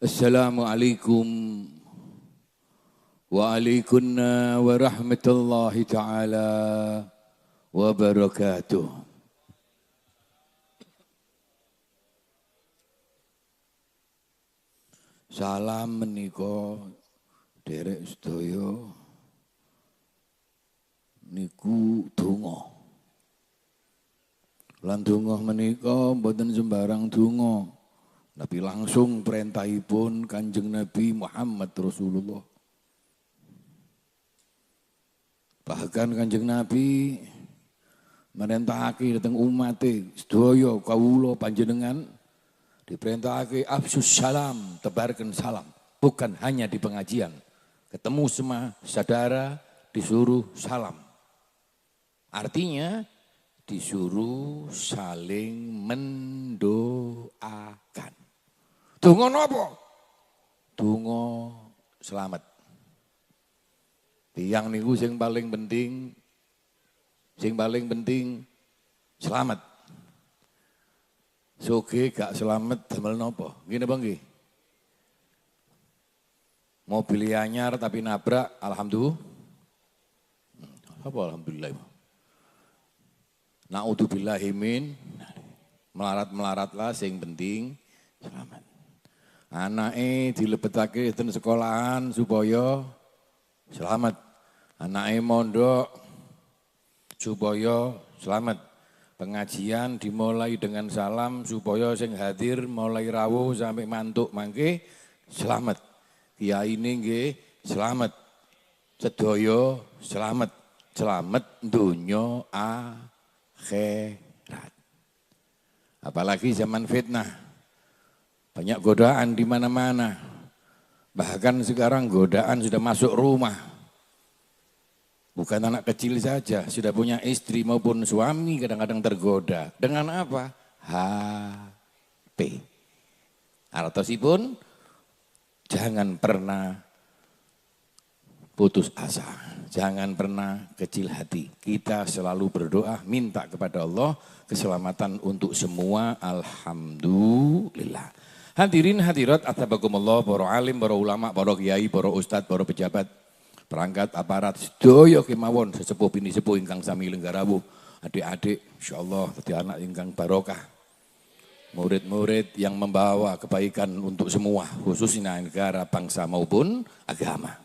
Assalamualaikum waalaikumsalam warahmatullahi taala wabarakatuh. Salam menika derek sedaya niku donga. Lan donga menika mboten sembarang donga, tapi langsung perintahipun Kanjeng Nabi Muhammad Rasulullah. Bahkan Kanjeng Nabi merintahake dhateng umate sedaya kawula panjenengan diperintahake afsus salam, tebarkan salam, bukan hanya di pengajian. Ketemu sama saudara disuruh salam. Artinya disuruh saling mendoakan. Donga napa? Donga selamat. Tiyang niku sing paling penting selamat. Soge gak selamat damel napa? Ngene apa nggih? Mobil anyar tapi nabrak, alhamdulillah. Apa alhamdulillah? Naudzubillahi min melarat-melaratlah sing penting selamat. Anake dilebetake ten sekolahan supaya selamat. Anake mondok supaya selamat. Pengajian dimulai dengan salam supaya sing hadir mulai rawuh sampai mantuk mangke selamat. Kiai ini nggih selamat. Sedaya selamat. Selamat dunya akhirat. Apalagi zaman fitnah. Banyak godaan di mana-mana. Bahkan sekarang godaan sudah masuk rumah. Bukan anak kecil saja, sudah punya istri maupun suami kadang-kadang tergoda. Dengan apa? HP. Artosipun jangan pernah putus asa. Jangan pernah kecil hati. Kita selalu berdoa, minta kepada Allah keselamatan untuk semua. Alhamdulillah. Hadirin hadirat, athabakumullah, para alim, para ulama, para kiai, para ustadz, para pejabat, perangkat aparat sedaya kemawon sesepuh bini sepuh ingkang sami lenggarawu, adik-adik insyaallah dadi anak ingkang barokah, murid-murid yang membawa kebaikan untuk semua, khususnya negara, bangsa maupun agama.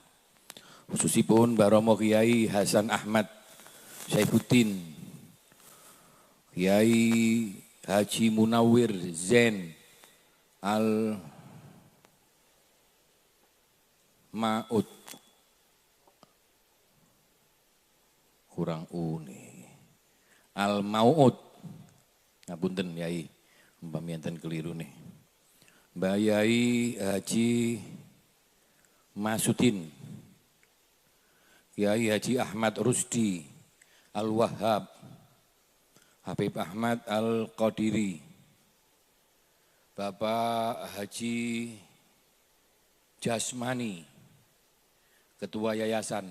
Khususipun Baromo Kiai Hasan Ahmad Saifuddin, Kiai Haji Munawir Zain Al Maud, kurang uni Al Maud, ngapunten Yai, umpami enten keliru nih. Mbak Yai Haji Masudin, Kiai Haji Ahmad Rusdi Al Wahhab, Habib Ahmad Al Qadiri, Bapak Haji Jasmani, Ketua Yayasan,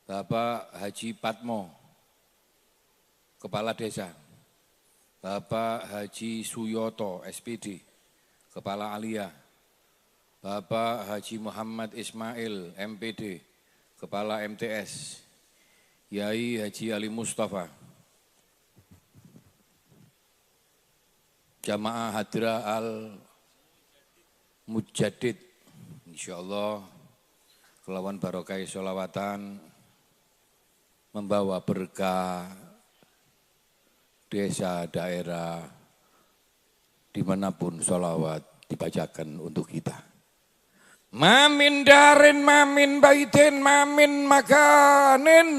Bapak Haji Patmo, Kepala Desa, Bapak Haji Suyoto, SPD, Kepala Alia, Bapak Haji Muhammad Ismail, MPD, Kepala MTS, Yai Haji Ali Mustafa, Jamaah Hadra Al Mujadid, insyaallah kelawan barokai sholawatan membawa berkah desa, daerah, dimanapun sholawat dibacakan untuk kita. Mamin darin, mamin baitin, mamin makanin.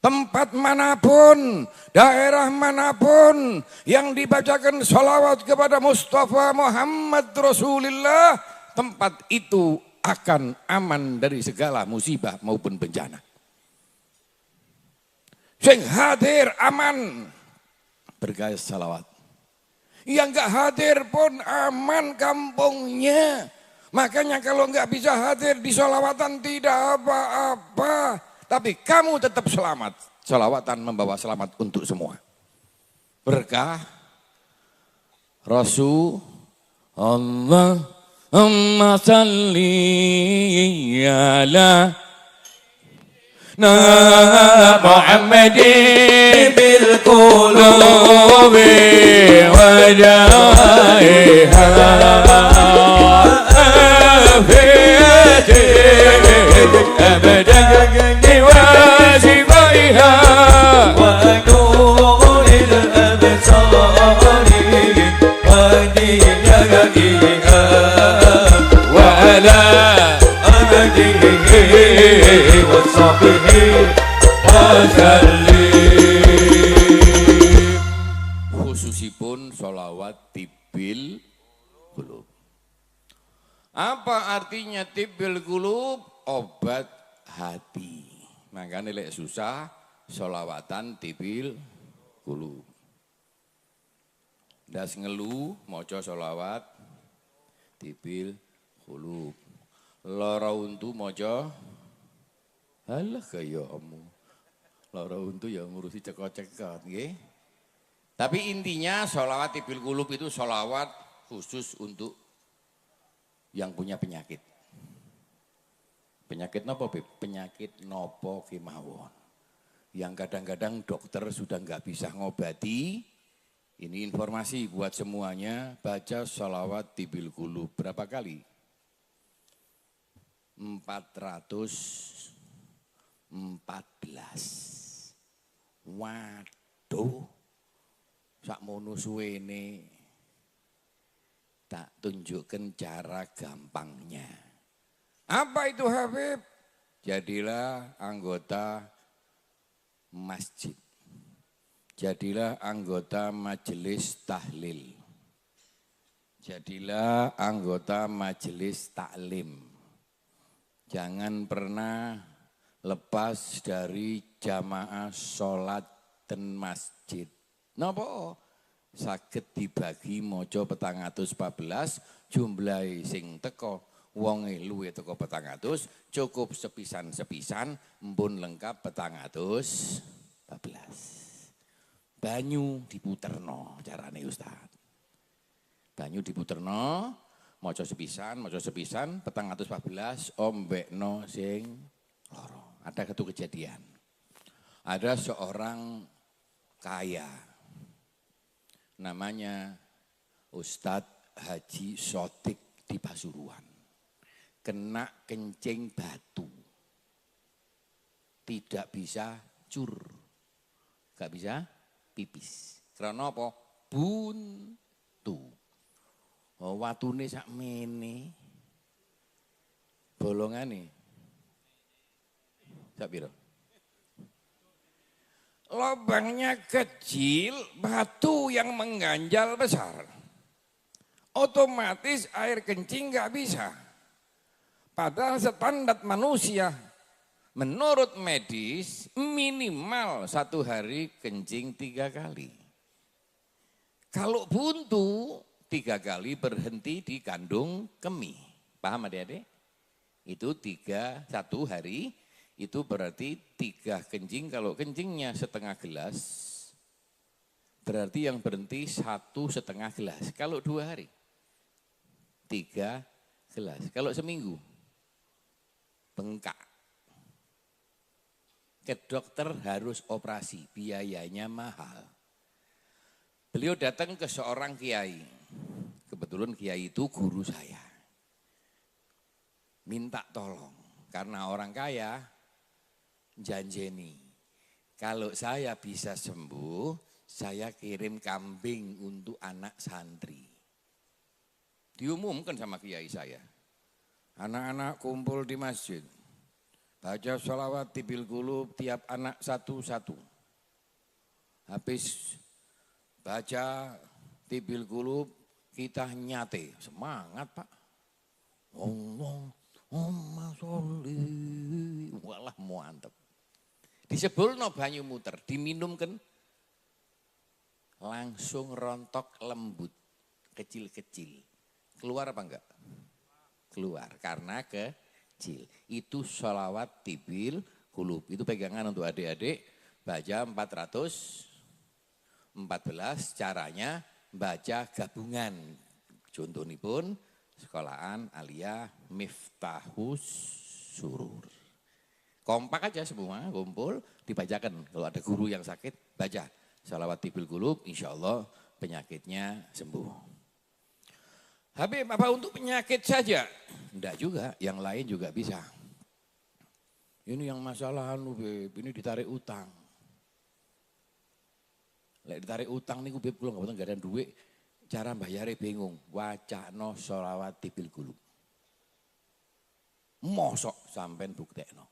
Tempat manapun, daerah manapun yang dibacakan sholawat kepada Mustafa Muhammad Rasulullah, tempat itu akan aman dari segala musibah maupun bencana. Sing hadir aman berkah salawat. Yang enggak hadir pun aman kampungnya. Makanya kalau enggak bisa hadir di sholawatan tidak apa-apa. Tapi kamu tetap selamat. Sholawatan membawa selamat untuk semua. Berkah Rasulullah Amma salli ala محمد بالقلوب ودائها أبدا وشفائها ونور الأبصار وديائها وعلى أمده وصحبه وسلم. Khususipun sholawat tibbil qulub. Apa artinya tibbil qulub? Obat hati. Makanya lek susah sholawatan tibbil qulub. Das ngelu maca sholawat tibbil qulub. Lara untu maca halah kaya omu. Lara untu ya ngurusi cekot-cekot nggih. Tapi intinya sholawat tibbil qulub itu sholawat khusus untuk yang punya penyakit. Penyakit nopo, Beb? Penyakit nopo kemawon. Yang kadang-kadang dokter sudah nggak bisa ngobati. Ini informasi buat semuanya, baca sholawat tibbil qulub berapa kali? 414. Waduh, sakmono suwene tak tunjukkan cara gampangnya. Apa itu Habib? Jadilah anggota masjid. Jadilah anggota majelis tahlil. Jadilah anggota majelis taklim. Jangan pernah lepas dari jamaah sholat dan masjid. Napa? Saged dibagi maca 414 jumlahe sing teko wonge luwih teko 400 cukup sepisan-sepisan mpun lengkap 414. Banyu diputerno carane Ustaz. Banyu diputerno maca sepisan 414 ombekno sing loro. Ada satu kejadian. Ada seorang kaya namanya Ustadz Haji Sotik di Pasuruan. Kena kencing batu. Tidak bisa cur. Gak bisa pipis. Karena apa? Buntu. Oh, watune sakmene. Bolongane. Sak piro? Lubangnya kecil, batu yang mengganjal besar. Otomatis air kencing nggak bisa. Padahal standar manusia, menurut medis minimal 1 hari kencing 3 kali. Kalau buntu 3 kali berhenti di kandung kemih. Paham adik-adik? Itu 1 hari. Itu berarti 3 kencing, kalau kencingnya setengah gelas, berarti yang berhenti 1,5 gelas. Kalau 2 hari, 3 gelas. Kalau seminggu, bengkak. Ke dokter harus operasi, biayanya mahal. Beliau datang ke seorang kiai, kebetulan kiai itu guru saya. Minta tolong, karena orang kaya, janjeni, kalau saya bisa sembuh, saya kirim kambing untuk anak santri. Diumumkan sama kiai saya. Anak-anak kumpul di masjid. Baca sholawat tibbil qulub tiap anak 1-1. Habis baca tibbil qulub kita nyate. Semangat Pak. Allahumma sholli. Walah mantep. Disebulno banyu muter, diminumkan langsung rontok lembut, kecil-kecil. Keluar apa enggak? Keluar, karena kecil. Itu sholawat tibbil qulub. Itu pegangan untuk adik-adik, baca 414, caranya baca gabungan. Contohnya pun sekolahan Aliyah Miftahus Surur. Kompak aja semua, kumpul, dibacakan. Kalau ada guru yang sakit, baca. Sholawat Tibil Qulub, insya Allah penyakitnya sembuh. Habib, apa untuk penyakit saja? Enggak juga, yang lain juga bisa. Ini yang masalah Beb, ini ditarik utang. Lek ditarik utang nih Beb, kalau nggak ada duit, cara bayarnya bingung. Wacana sholawat Tibil Qulub. Mosok sampean buktekno.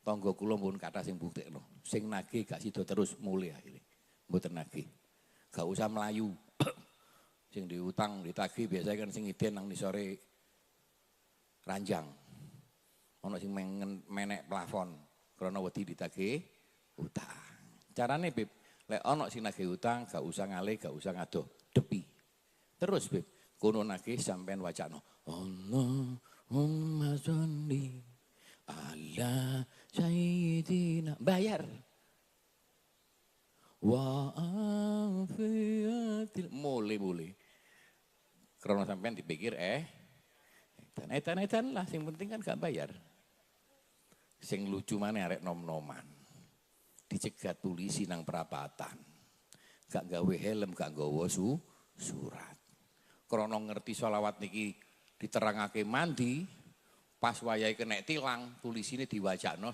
Tangga kula pun kata sing buktekno. Sing nagih gak sida terus mulih akhire. Mboten nagih. Gak usah melayu. Sing diutang ditagih biasanya kan sing iden nang nisore ranjang. Ana sing menek plafon krana wedi ditagih utang. Carane Beb, lek ana sing nagih utang gak usah ngalih, gak usah ngadoh, depi. Terus Beb, kono nagih sampean wacana. Allahumma sholli ala sayyidina, bayar. Wa afiatil, mulai. Karena sampean dipikir edan lah, sing penting kan gak bayar. Sing lucu mana arek nom-noman. Dicegat polisi nang perapatan. Gak gawe helm, gak gawa surat. Karena ngerti sholawat niki diterangake mandi, pas wayahe kena tilang, polisi ini diwajakno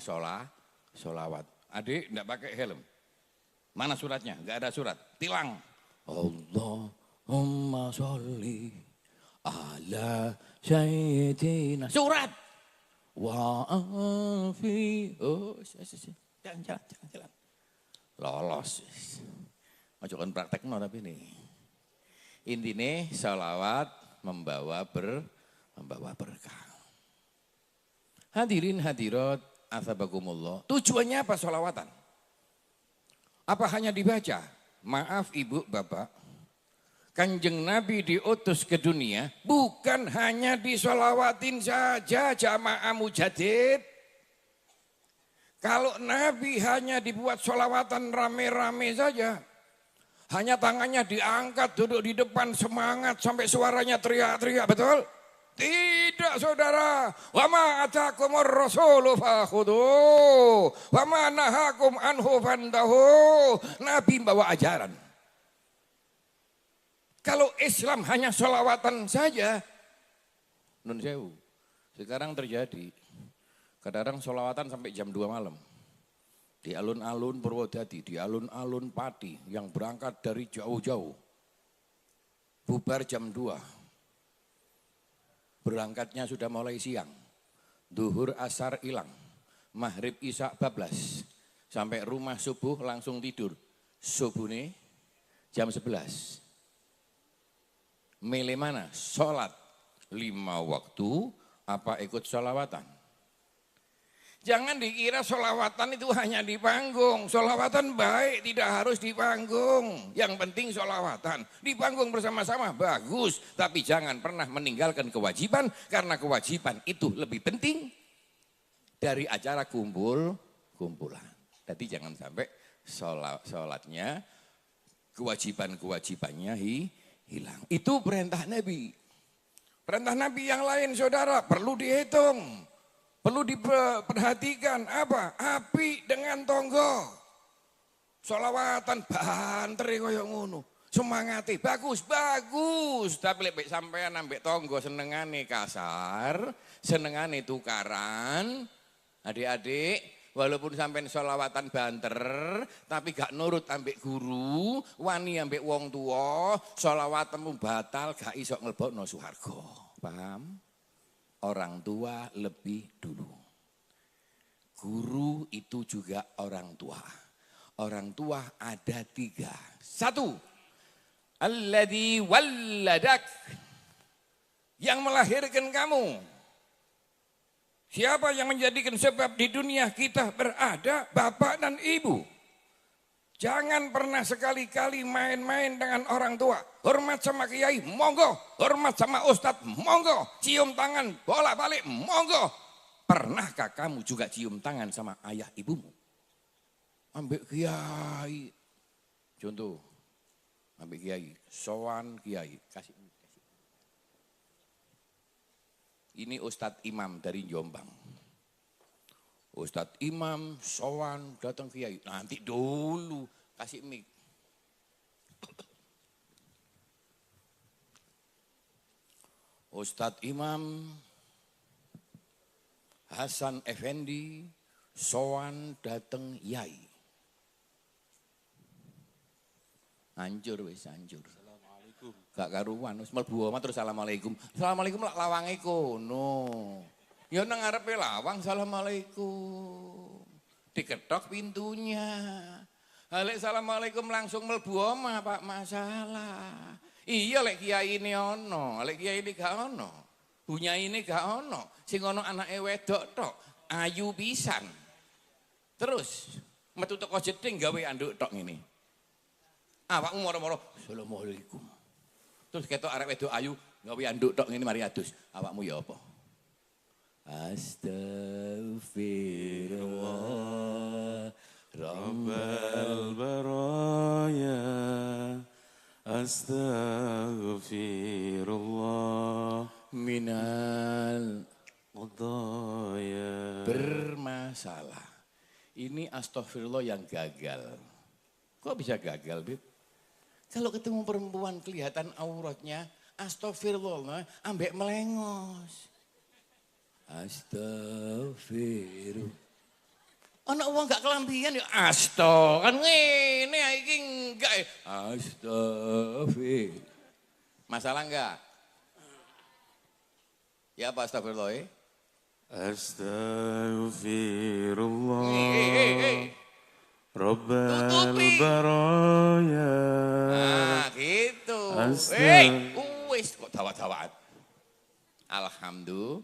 sholawat. Adik enggak pakai helm. Mana suratnya? Enggak ada surat. Tilang. Allahumma sholli ala sayyidina. Surat. Wa afi. Oh, jalan. Lolos. Ojo kon praktekno tapi ini. Intine sholawat membawa berkah. Hadirin hadirat athabakumullah. Tujuannya apa sholawatan? Apa hanya dibaca? Maaf ibu bapak. Kanjeng Nabi diutus ke dunia bukan hanya disolawatin saja jamaah mujadid. Kalau Nabi hanya dibuat solawatan rame-rame saja. Hanya tangannya diangkat duduk di depan semangat sampai suaranya teriak-teriak, betul? Tidak saudara. Wa ma atakumur rasulu fakhudhu wa ma nahakum anhu fantahu. Nabi bawa ajaran. Kalau Islam hanya sholawatan saja, nun sewu. Sekarang terjadi. Kadang-kadang sholawatan sampai jam 2 malam. Di alun-alun Purwodadi, di alun-alun Pati yang berangkat dari jauh-jauh. Bubar jam 2. Berangkatnya sudah mulai siang. Duhur asar hilang. Maghrib isya bablas. Sampai rumah subuh langsung tidur. Subuh nih jam 11. Milih mana? Sholat 5 waktu apa ikut sholawatan? Jangan dikira sholawatan itu hanya di panggung. Sholawatan baik, tidak harus di panggung. Yang penting sholawatan. Di panggung bersama-sama bagus. Tapi jangan pernah meninggalkan kewajiban. Karena kewajiban itu lebih penting dari acara kumpulan. Jadi jangan sampai sholatnya, kewajiban-kewajibannya hilang. Itu perintah Nabi. Perintah Nabi yang lain saudara perlu dihitung. Perlu diperhatikan apa? Api dengan tonggo. Sholawatan banter kaya ngono. Semangati bagus. Tapi lek sampean ambek tonggo senengane kasar, senengane tukaran. Adik-adik, walaupun sampean sholawatan banter, tapi gak nurut ambek guru, wani ambek wong tua, sholawatmu batal, gak iso nglebokno swarga. Paham? Orang tua lebih dulu. Guru itu juga orang tua. Orang tua ada 3. 1. Alladzi walladak. Yang melahirkan kamu. Siapa yang menjadikan sebab di dunia kita berada? Bapak dan ibu. Jangan pernah sekali-kali main-main dengan orang tua. Hormat sama kiai, monggo. Hormat sama ustadz, monggo. Cium tangan, bolak-balik, monggo. Pernahkah kamu juga cium tangan sama ayah ibumu? Ambek kiai. Contoh, ambek kiai, sowan kiai, kasih. Ini Ustadz Imam dari Jombang. Ustadz Imam sowan datang kiai. Nanti dulu kasih mic. Ustadz Imam Hasan Effendi sowan datang yai. Hancur wis hancur. Assalamualaikum. Gak karuan wis mlebu omah terus assalamualaikum. Assalamualaikum lak lawange kono. Ya nang ngarepe lawang assalamualaikum. Diketok pintunya. Halek assalamualaikum langsung mlebu omah Pak masalah. Iya lek kiai ini ono, lek kiai ini gak ono. Bunya ini gak ono. Sing ono anake wedok tok, ayu pisan. Terus metu teko jeding gawe anduk tok ngene. Awakmu moro-moro assalamualaikum. Terus ketok arek wedok ayu gawe anduk tok ngene mari adus. Awakmu ya apa? Astaghfirullah Rabbal baraya. Astaghfirullah minal qadaya. bermasalah. Ini astagfirullah yang gagal. Kok bisa gagal, Bib? Kalau ketemu perempuan kelihatan auratnya, astagfirullah, ambek melengos. Astagfirullah. Anak uang gak kelambian ya astag. Kan ngene iki enggak. Astagfirullah. Masalah enggak? Ya apa astagfirullah? Astaghfirullah Rabbal Tutupi. baraya. Nah gitu. Wis kok dawa-dawaan. Alhamdulillah.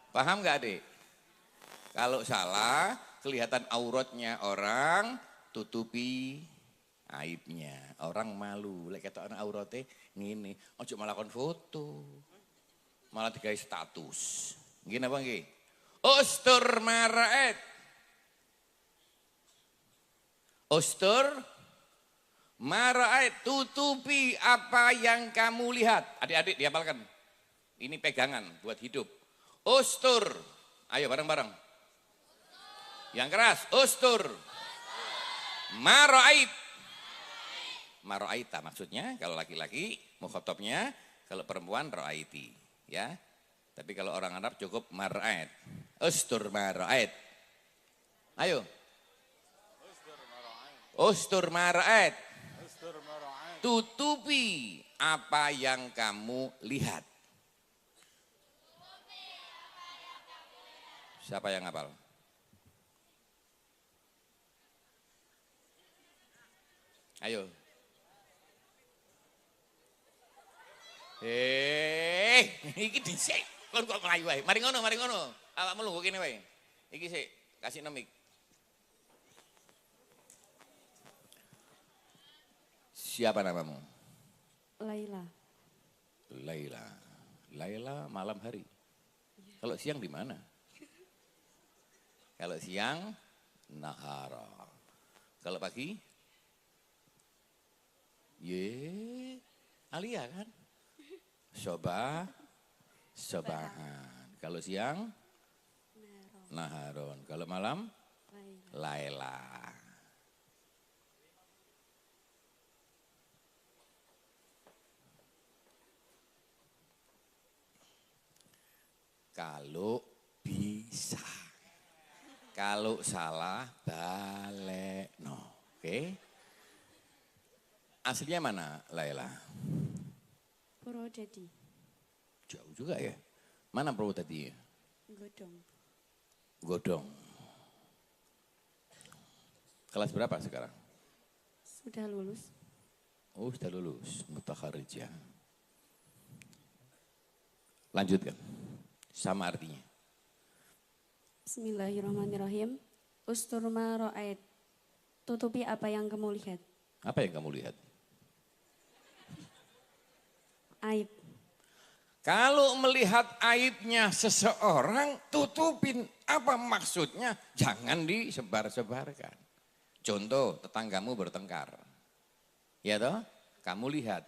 Paham gak adik? Kalau salah, kelihatan auratnya orang, tutupi aibnya. Orang malu. Lek ketok ana aurate ngene, ojo malah kon foto. Malah digawe status. Nggih napa nggih? Ustur maraet. Ustur maraet, tutupi apa yang kamu lihat. Adik-adik dihafalkan. Ini pegangan buat hidup. Ustur. Ayo bareng-bareng. Yang keras, ustur. Maraid. Maraita maksudnya kalau laki-laki mukhatabnya, kalau perempuan ra'aiti, ya. Tapi kalau orang Arab cukup maraid. Ustur maraid. Ayo. Ustur maraid. Tutupi apa yang kamu lihat. Siapa yang hafal? Ayo. Iki dhisik. Kon kok mlayu wae. Mari ngono, mari ngono. Awakmu lungguh kene wae. Iki sik, kasih nemik. Siapa namamu? Laila. Laila. Laila malam hari. Kalau siang di mana? Kalau siang nahara. Kalau pagi? Alia kan? Sobahan. Kalau siang? Naharon. Kalau malam? Laila. Kalau bisa. Kalau salah, balik. No. Oke. Aslinya mana, Laila? Purwodadi. Jauh juga ya. Mana Purwodadi? Godong. Godong. Kelas berapa sekarang? Sudah lulus. Oh, sudah lulus. Mutakharijah. Lanjutkan. Sama artinya. Bismillahirrahmanirrahim. Ustur ma ra'ait. Tutupi apa yang kamu lihat. Apa yang kamu lihat? Aib. Kalau melihat aibnya seseorang, tutupin. Apa maksudnya? Jangan disebar-sebarkan. Contoh, tetanggamu bertengkar. Ya toh? Kamu lihat.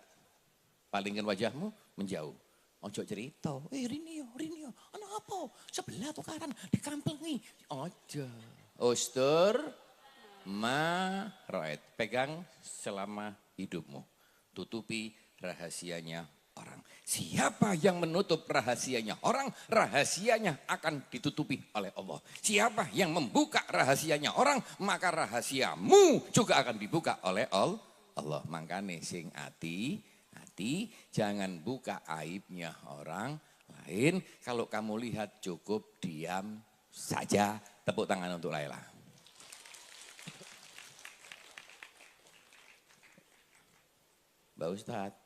Palingkan wajahmu, menjauh. Ojo cerita. Rini yo. apa? Sebelah tukaran dikamplengi. Aja. Ustur ma ro'et. Pegang selama hidupmu. Tutupi rahasianya orang. Siapa yang menutup rahasianya orang, rahasianya akan ditutupi oleh Allah. Siapa yang membuka rahasianya orang, maka rahasiamu juga akan dibuka oleh Allah. Makanya sing hati, jangan buka aibnya orang lain. Kalau kamu lihat cukup diam saja. Tepuk tangan untuk Laila. Mbak Ustadz.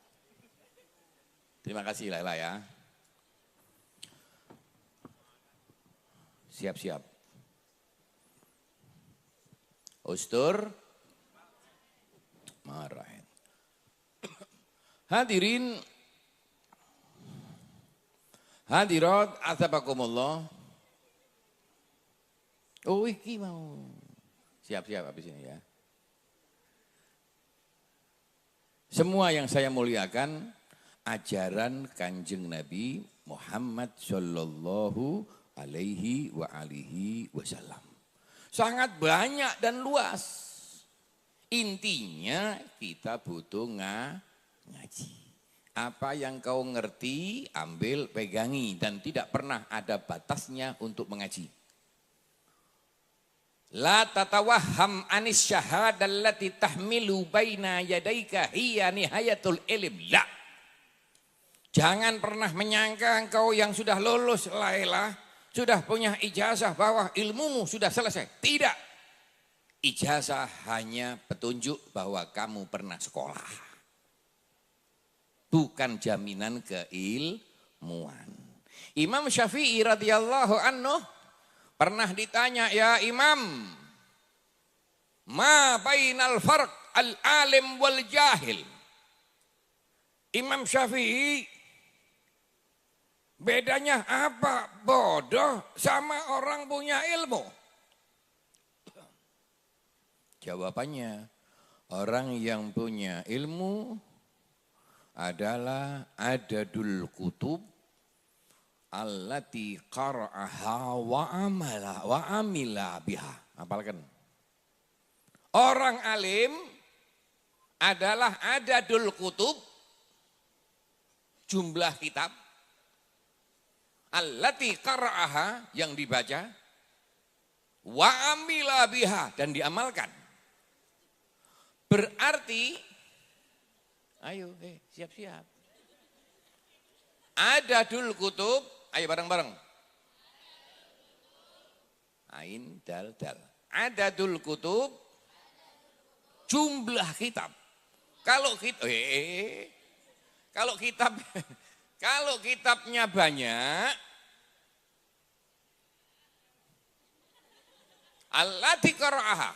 Terima kasih Laila ya. Siap-siap. Ustur. Marahin. Hadirin. Hadirat athabakumullah. Oh iki mau. Siap-siap habis ini ya. Semua yang saya muliakan, ajaran Kanjeng Nabi Muhammad Sallallahu Alaihi wa alihi wasallam. Sangat banyak dan luas. Intinya kita butuh ngaji. Apa yang kau ngerti, ambil, pegangi. Dan tidak pernah ada batasnya untuk mengaji. La tatawahham anis syahadallati tahmilu baina yadaika hiya nihayatul ilm. La. Jangan pernah menyangka engkau yang sudah lulus Laila, sudah punya ijazah bahwa ilmumu sudah selesai. Tidak. Ijazah hanya petunjuk bahwa kamu pernah sekolah. Bukan jaminan keilmuan. Imam Syafi'i radhiyallahu anhu pernah ditanya, ya Imam, ma bainal farq al-alim wal jahil. Imam Syafi'i, bedanya apa bodoh sama orang punya ilmu? Jawabannya, orang yang punya ilmu adalah adadul kutub allati qara'aha wa amila biha. Hafalkan. Orang alim adalah adadul kutub, jumlah kitab, allati qara'aha yang dibaca, wa amila biha dan diamalkan. Berarti, ayo siap-siap. Adadul kutub, ayo bareng-bareng. Ain dal dal. Adadul kutub, jumlah kitab. Kalau kalau kitabnya banyak, allati qara'aha,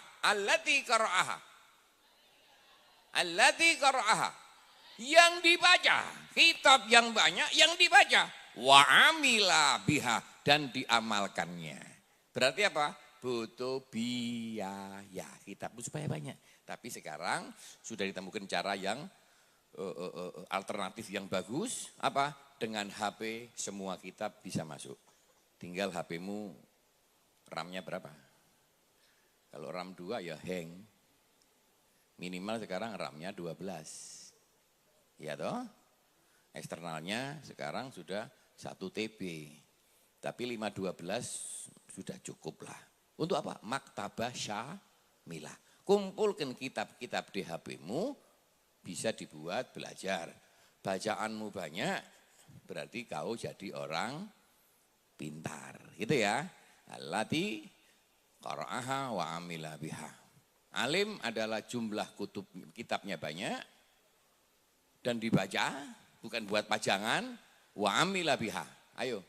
yang dibaca, kitab yang banyak yang dibaca, wa amila biha dan diamalkannya. Berarti apa? Butuh biaya kitab supaya banyak. Tapi sekarang sudah ditemukan cara yang alternatif yang bagus. Apa? Dengan HP semua kitab bisa masuk. Tinggal HP-mu RAM-nya berapa? Kalau RAM 2 ya hang. Minimal sekarang RAM-nya 12. Ya toh? Eksternalnya sekarang sudah 1 TB. Tapi 512 sudah cukup lah. Untuk apa? Maktabah syamilah. Kumpulkan kitab-kitab di HP-mu, bisa dibuat belajar. Bacaanmu banyak, berarti kau jadi orang pintar. Gitu ya. Allati qara'aha wa amila biha. Alim adalah jumlah kutub kitabnya banyak dan dibaca, bukan buat pajangan, wa amila biha. Ayo.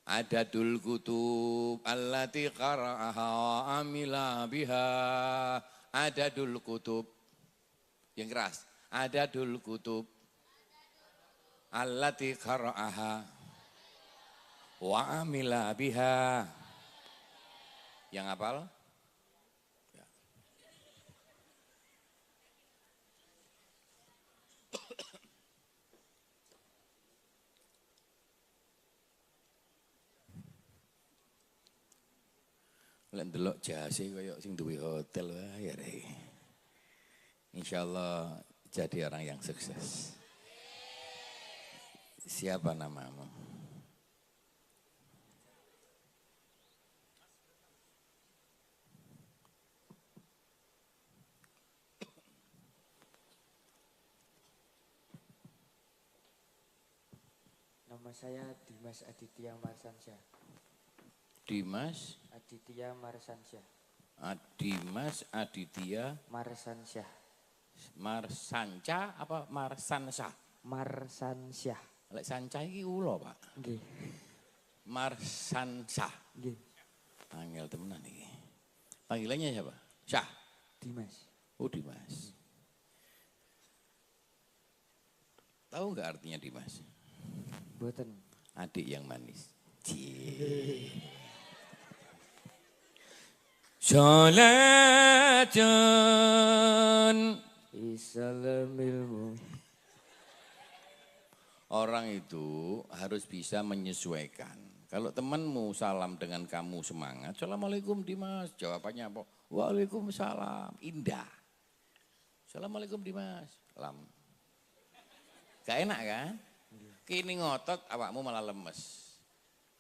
Adadul kutub allati qara'aha wa amila biha. Adadul kutub. Yang keras. Adadul kutub allati qara'aha wa amila biha. Yang hafal? Lek ndelok jase koyo sing duwe hotel wae ya rek. Insyaallah jadi orang yang sukses. Siapa namamu? Nama saya Dimas Aditya Marsansyah. Dimas Aditya Marsansyah. Dimas Aditya Marsansyah. Marsanca apa Marsansa? Marsansyah. Lek sanca iki ulo, Pak. Nggih. Marsansa. Nggih. Angel temenan iki. Panggilannya siapa? Syah. Dimas. Oh, Dimas. Tahu nggak artinya Dimas? Boten. Adik yang manis. Cie. Sholatun. Isalamilmu. Orang itu harus bisa menyesuaikan. Kalau temanmu salam dengan kamu semangat, Assalamualaikum Dimas. Jawabannya apa? Waalaikumsalam. Indah. Assalamualaikum Dimas. Salam. Gak enak kan? Kini ngotot, awakmu malah lemes.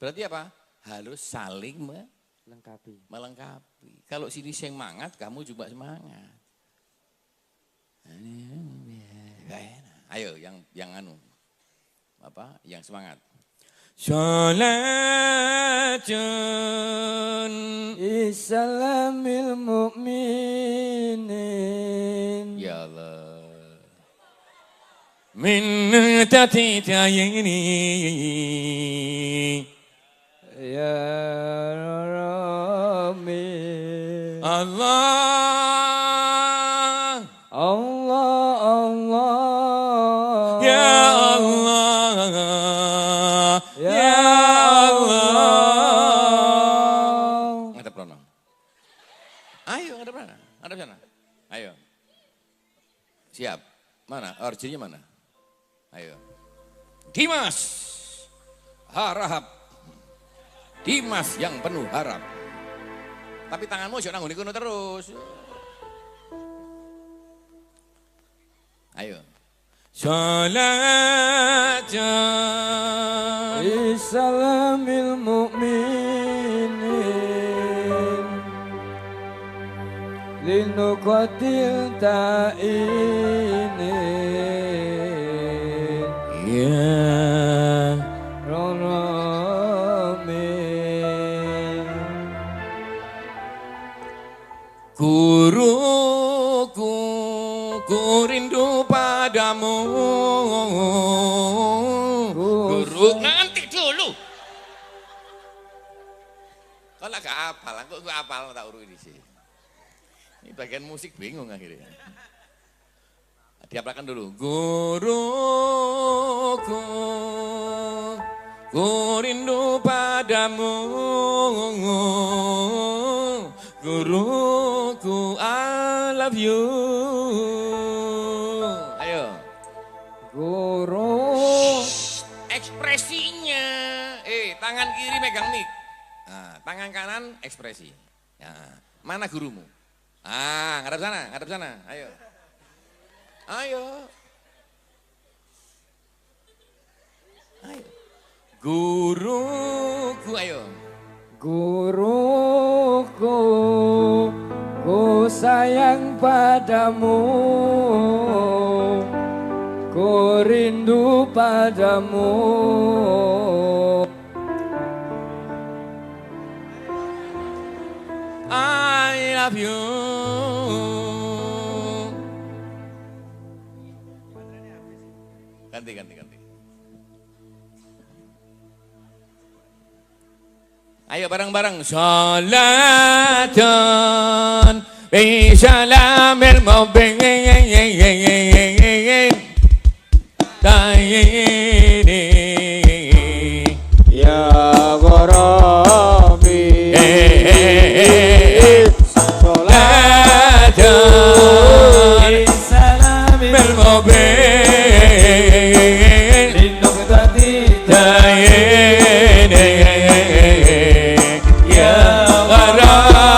Berarti apa? Harus saling melengkapi. Kalau sini semangat, kamu juga semangat. Gak enak. Ayo yang anu. Apa? Yang semangat. Sholatun Isalamil mu'minin. ya Allah min tatitayini Ya Rabbi. Allah Allah Allah. ya Allah ya Allah. Ngadep rono. Ayo ngadep sana. Ngadep sana. Ayo. Siap. Mana? Orjinya mana? Ayo. Dimas. Harap. Dimas yang penuh harap. Tapi tanganmu jangan nanggung kuno terus. Ayo. Sholatun Isalamil mu'minin Linuqatil ta'inin ya Ronamin Guruku, ku rindu padamu. Guru, nanti dulu. Kalau gak hafal, aku gak hafal tak urut ini sih. Ini bagian musik bingung akhirnya. Diapakan dulu. Guruku, ku rindu padamu. Guruku, I love you. Ayo. Guru Ekspresinya. Tangan kiri megang mic. Nah, tangan kanan ekspresi. Nah, mana gurumu? Ngadep sana, ngadep sana. Ayo. Ayo. Ayo. Guruku, ayo. Guruku, ku sayang padamu, ku rindu padamu. I love you. Ganti. Ayo bareng-bareng. Salatun bi salamil mu'minin tayyini Ya Rabbi, salatun bil mu'minin tayyini ya Rabbi.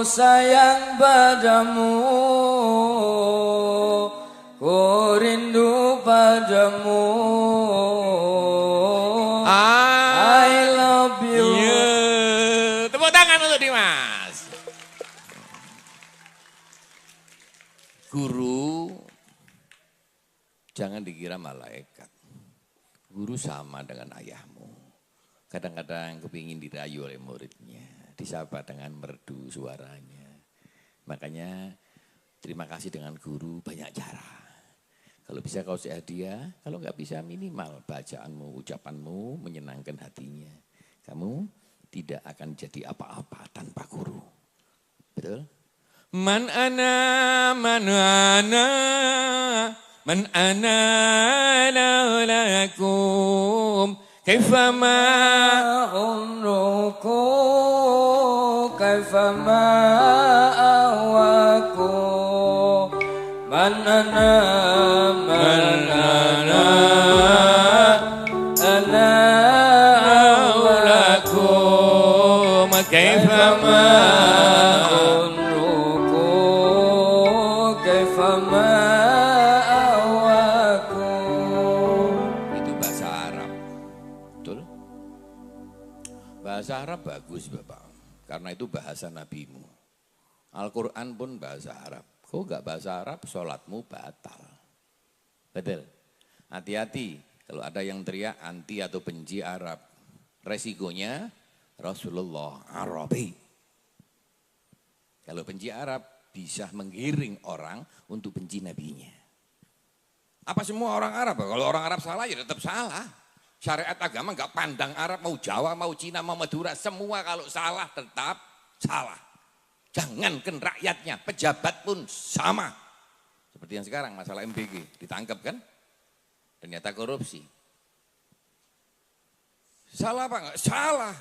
sayang padamu, ku rindu padamu. I love you. Tepuk tangan untuk Dimas. Guru, jangan dikira malaikat. Guru sama dengan ayahmu. Kadang-kadang kepingin dirayu oleh muridnya. Disapa dengan merdu suaranya. Makanya terima kasih dengan guru banyak cara. Kalau bisa kau kasih hadiah, kalau nggak bisa minimal bacaanmu, ucapanmu menyenangkan hatinya. Kamu tidak akan jadi apa-apa tanpa guru. Betul? Man ana, man laulakum. Kaifama umruku kaifama awaku manana ana laulakum kaifama umruku kaifama awaku. Itu bahasa Arab. Betul? Bahasa Arab bagus Bapak. Karena itu bahasa nabimu. Al-Quran pun bahasa Arab. Kok enggak bahasa Arab, sholatmu batal. Betul? Hati-hati kalau ada yang teriak anti atau benci Arab. Resikonya Rasulullah Arabi. Kalau benci Arab bisa menggiring orang untuk benci nabinya. Apa semua orang Arab? Kalau orang Arab salah ya tetap salah. Syariat agama enggak pandang Arab, mau Jawa, mau Cina, mau Madura. Semua kalau salah tetap salah. Jangankan rakyatnya, pejabat pun sama. Seperti yang sekarang masalah MBG, ditangkap kan? Ternyata korupsi. Salah apa enggak? Salah.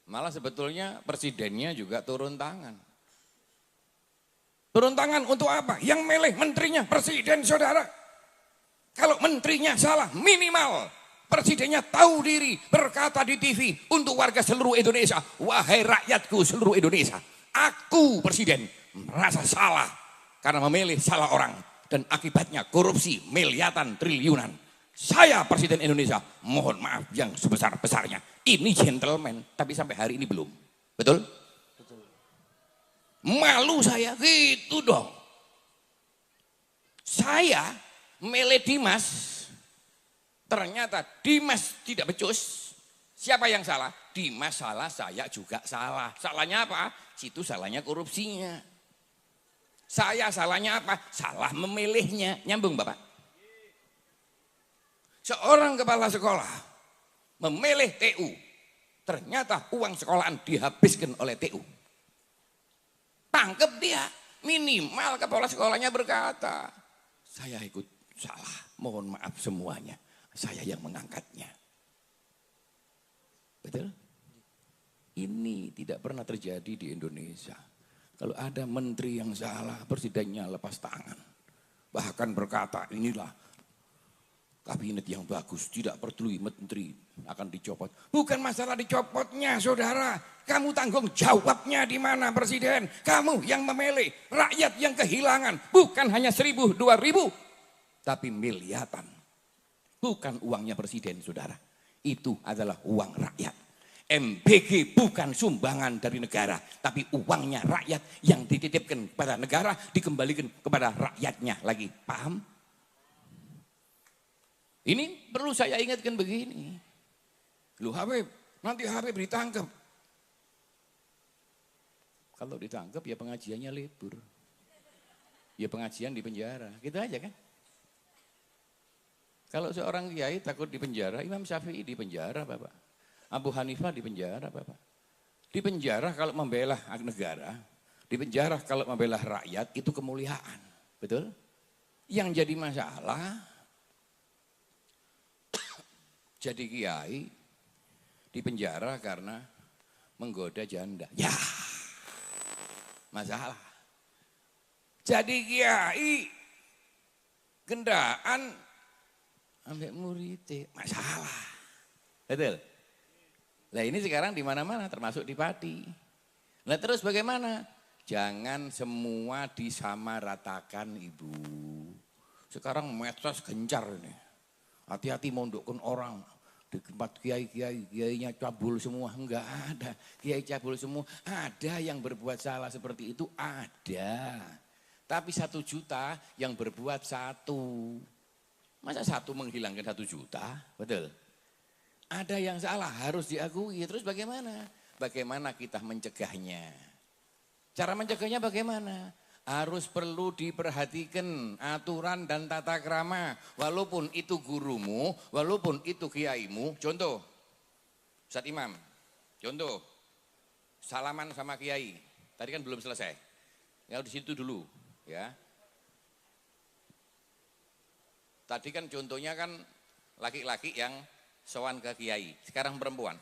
Malah sebetulnya presidennya juga turun tangan. Turun tangan untuk apa? Yang milih menterinya presiden saudara. Kalau menterinya salah minimal presidennya tahu diri berkata di TV untuk warga seluruh Indonesia. Wahai rakyatku seluruh Indonesia. Aku presiden merasa salah karena memilih salah orang. Dan akibatnya korupsi miliaran triliunan. Saya presiden Indonesia mohon maaf yang sebesar-besarnya. Ini gentleman tapi sampai hari ini belum. Betul? Betul. Malu saya gitu dong. Saya milih Dimas, ternyata Dimas tidak becus. Siapa yang salah? Dimas salah, saya juga salah. Salahnya apa? Situ salahnya korupsinya. Saya salahnya apa? Salah memilihnya. Nyambung Bapak? Seorang kepala sekolah memilih TU. Ternyata uang sekolahan dihabiskan oleh TU. Tangkep dia. Minimal kepala sekolahnya berkata, saya ikut salah, mohon maaf semuanya. Saya yang mengangkatnya. Betul? Ini tidak pernah terjadi di Indonesia. Kalau ada menteri yang salah, presidennya lepas tangan. Bahkan berkata, inilah kabinet yang bagus, tidak peduli menteri akan dicopot. Bukan masalah dicopotnya saudara. Kamu tanggung jawabnya di mana presiden? Kamu yang memilih, rakyat yang kehilangan. Bukan hanya 1.000, 2.000. Tapi miliaran. Bukan uangnya presiden saudara. Itu adalah uang rakyat. MBG bukan sumbangan dari negara. Tapi uangnya rakyat yang dititipkan kepada negara. Dikembalikan kepada rakyatnya lagi. Paham? Ini perlu saya ingatkan begini. Lu Habib, nanti Habib ditangkap. Kalau ditangkap ya pengajiannya libur. Ya pengajian di penjara. Gitu aja kan. Kalau seorang kiai takut di penjara, Imam Syafi'i di penjara Bapak. Abu Hanifah di penjara Bapak. Di penjara kalau membela negara, di penjara kalau membela rakyat itu kemuliaan. Betul? Yang jadi masalah, jadi kiai di penjara karena menggoda janda. Ya, masalah. Jadi kiai gendaan ambek murid, masalah. Betul? Nah ini sekarang di mana-mana termasuk di Pati. Nah terus bagaimana? Jangan semua disamaratakan Ibu. Sekarang medsos gencar ini. Hati-hati mondokkan orang. Di tempat kiainya cabul semua. Enggak ada. Kiai cabul semua. Ada yang berbuat salah seperti itu. Ada. Tapi 1 juta yang berbuat 1. Masa 1 menghilangkan 1 juta? Betul. Ada yang salah harus diakui. Terus bagaimana? Bagaimana kita mencegahnya? Cara mencegahnya bagaimana? Harus perlu diperhatikan aturan dan tata krama. Walaupun itu gurumu, walaupun itu kiaimu. Contoh, Ustaz Imam. Contoh, salaman sama kiai. Tadi kan belum selesai. Ya di situ dulu, ya. Tadi kan contohnya kan laki-laki yang sowan ke kiai. Sekarang perempuan.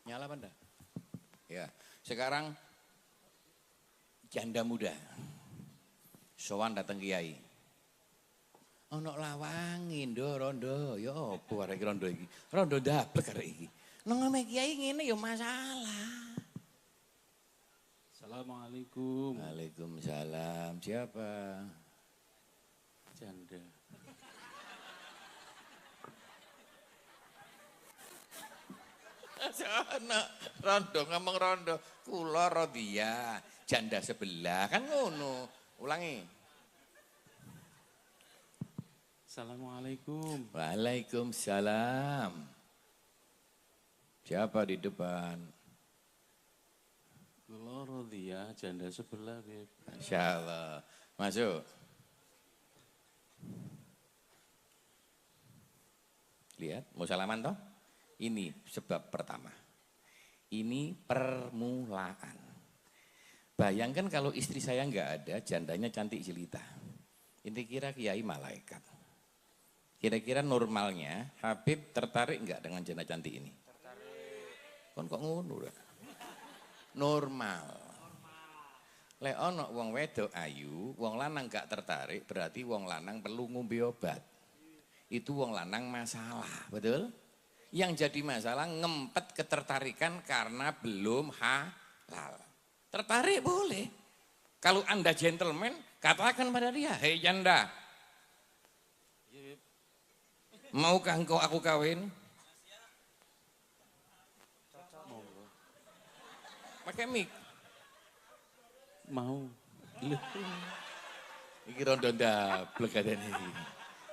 Nyala apa enggak? Ya, sekarang janda muda. Sowan datang kiai. Ono lawangi rondo, ya apa arek rondo iki? Rondo ndablek arek iki. Nang ame kiai ngene ya masalah. Assalamualaikum. Waalaikumsalam. Siapa? Janda. Sana rondo ngomong rondo. Kula Rodia, janda sebelah kan ngono. Ulangi. Assalamualaikum. Waalaikumsalam. Siapa di depan? Kula Rodia, janda sebelah, Beb. Masya Allah. Masuk. Lihat, mau salaman toh? Ini sebab pertama. Ini permulaan. Bayangkan kalau istri saya enggak ada, jandanya cantik jelita. Ini kira kiai malaikat. Kira-kira normalnya Habib tertarik enggak dengan janda cantik ini? Tertarik. Kon kok ngono ora? Normal. Lek ono wong wedok ayu, wong lanang gak tertarik, berarti wong lanang perlu ngombe obat. Itu wong lanang masalah, betul? Yang jadi masalah ngempet ketertarikan karena belum halal. Tertarik boleh. Kalau Anda gentleman, katakan pada dia, hei janda, maukah engkau aku kawin? Pakai mic. Mau. Iki rondo ndablek kadene iki.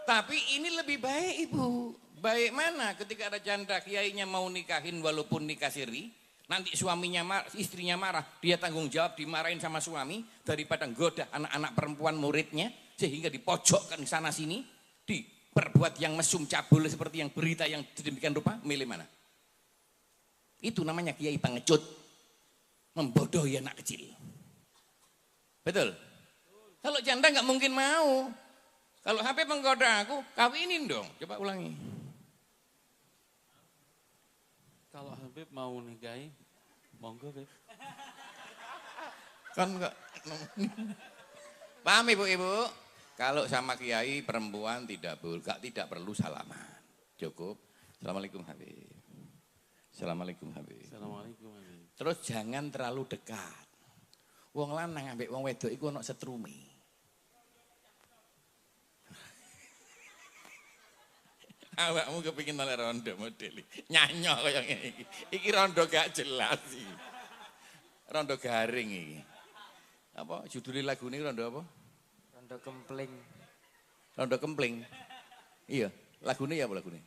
Tapi ini lebih baik Ibu. Baik mana ketika ada janda kiainya mau nikahin walaupun nikah siri, nanti suaminya istrinya marah, dia tanggung jawab dimarahin sama suami daripada goda anak-anak perempuan muridnya sehingga dipojokkan sana sini, diperbuat yang mesum cabul seperti yang berita yang sedemikian rupa, milih mana? Itu namanya kiai pengecut, membodohi anak kecil. Betul? Kalau janda nggak mungkin mau. Kalau HP menggoda aku, kawinin dong. Coba ulangi. Kalau Habib mau nikahi, monggo, Beb. Kan enggak. Paham Ibu-ibu? Kalau sama kiai perempuan tidak perlu salaman. Cukup. Assalamualaikum Habib. Assalamualaikum Habib. Assalamualaikum, Habib. Terus jangan terlalu dekat. Wong lanang ambek wong wedok iku ana setrume. Awakmu kepingin oleh rondo model nyanyok kaya ngene iki. Iki rondo gak jelas iki. Rondo garing iki. Apa judul lagu ini rondo apa? Rondo Kempling. Rondo Kempling. Iya, lagune ya apa lagune?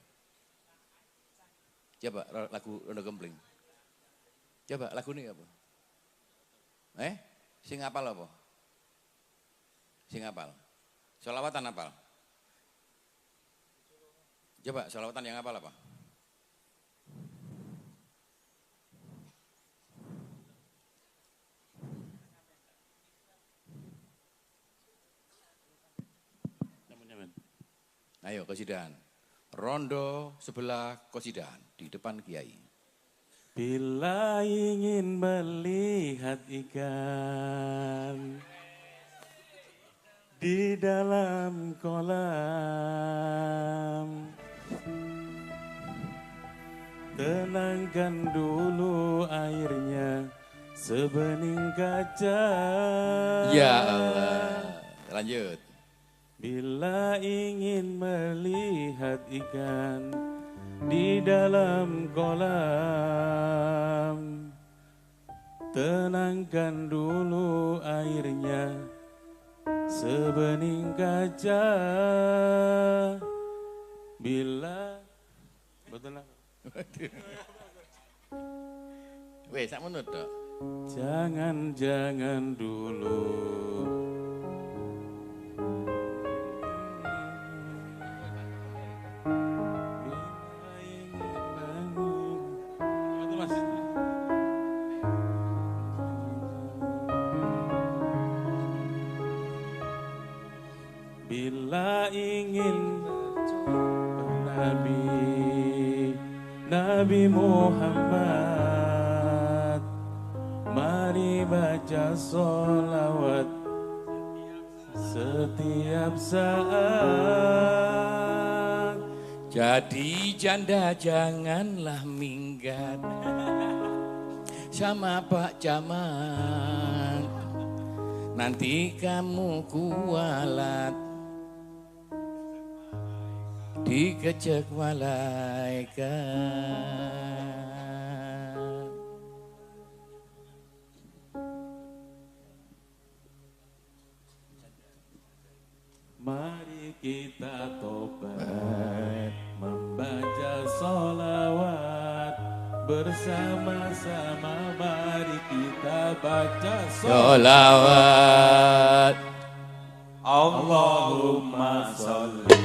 Coba lagu Rondo Kempling. Coba lagune apa? Sing apal apa? Sing apal. Sholawatan apal. Coba sholawatan yang apal apa? Nyaman. Ayo kosidahan. Rondo sebelah kosidahan di depan kiai. Bila ingin melihat ikan di dalam kolam, tenangkan dulu airnya sebening kaca. Ya Allah. Lanjut. Bila ingin melihat ikan di dalam kolam, tenangkan dulu airnya sebening kaca. Bila betul lah. Weh, sak menut tok. Jangan dulu. Bila ingin bangun. Betul Mas. Bila ingin Nabi Muhammad, mari baca sholawat setiap saat. Jadi janda janganlah minggat sama Pak Camat. Nanti kamu kualat dikecek malaikat. Mari kita tobat, membaca sholawat bersama-sama. Mari kita baca Sholawat. Allahumma sholli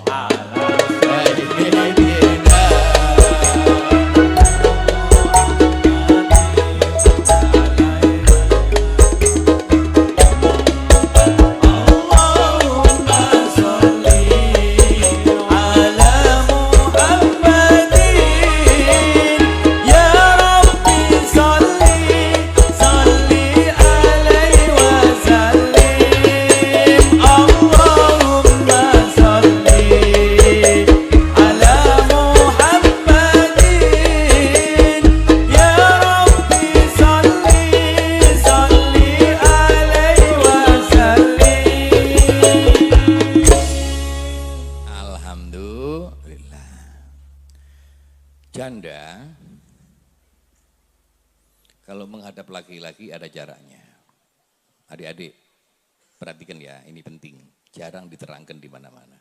ala Sayyidina. Janda, kalau menghadap laki-laki ada jaraknya. Adik-adik, perhatikan ya, ini penting. Jarang diterangkan di mana-mana.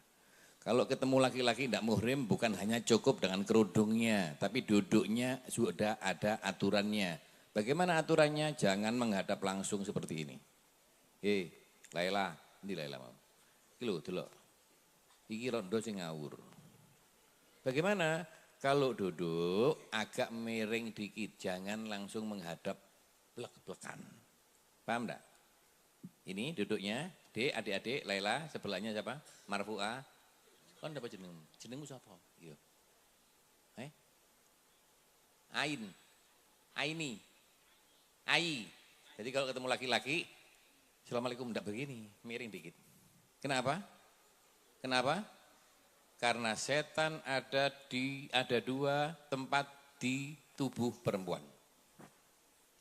Kalau ketemu laki-laki tidak muhrim, bukan hanya cukup dengan kerudungnya, tapi duduknya sudah ada aturannya. Bagaimana aturannya? Jangan menghadap langsung seperti ini. Hei, Laila, ini Laila mau. Iki lho, iki rondo sing ngawur. Bagaimana? Kalau duduk agak miring dikit, jangan langsung menghadap plek-plekan. Paham enggak? Ini duduknya, adik-adik, Laila, sebelahnya siapa? Marfu'ah. Kan dapat jenengmu. Jenengmu siapa? Iya. Ain. Aini. Ai. Jadi kalau ketemu laki-laki, Assalamualaikum, enggak begini, miring dikit. Kenapa? Kenapa? Karena setan ada dua tempat di tubuh perempuan.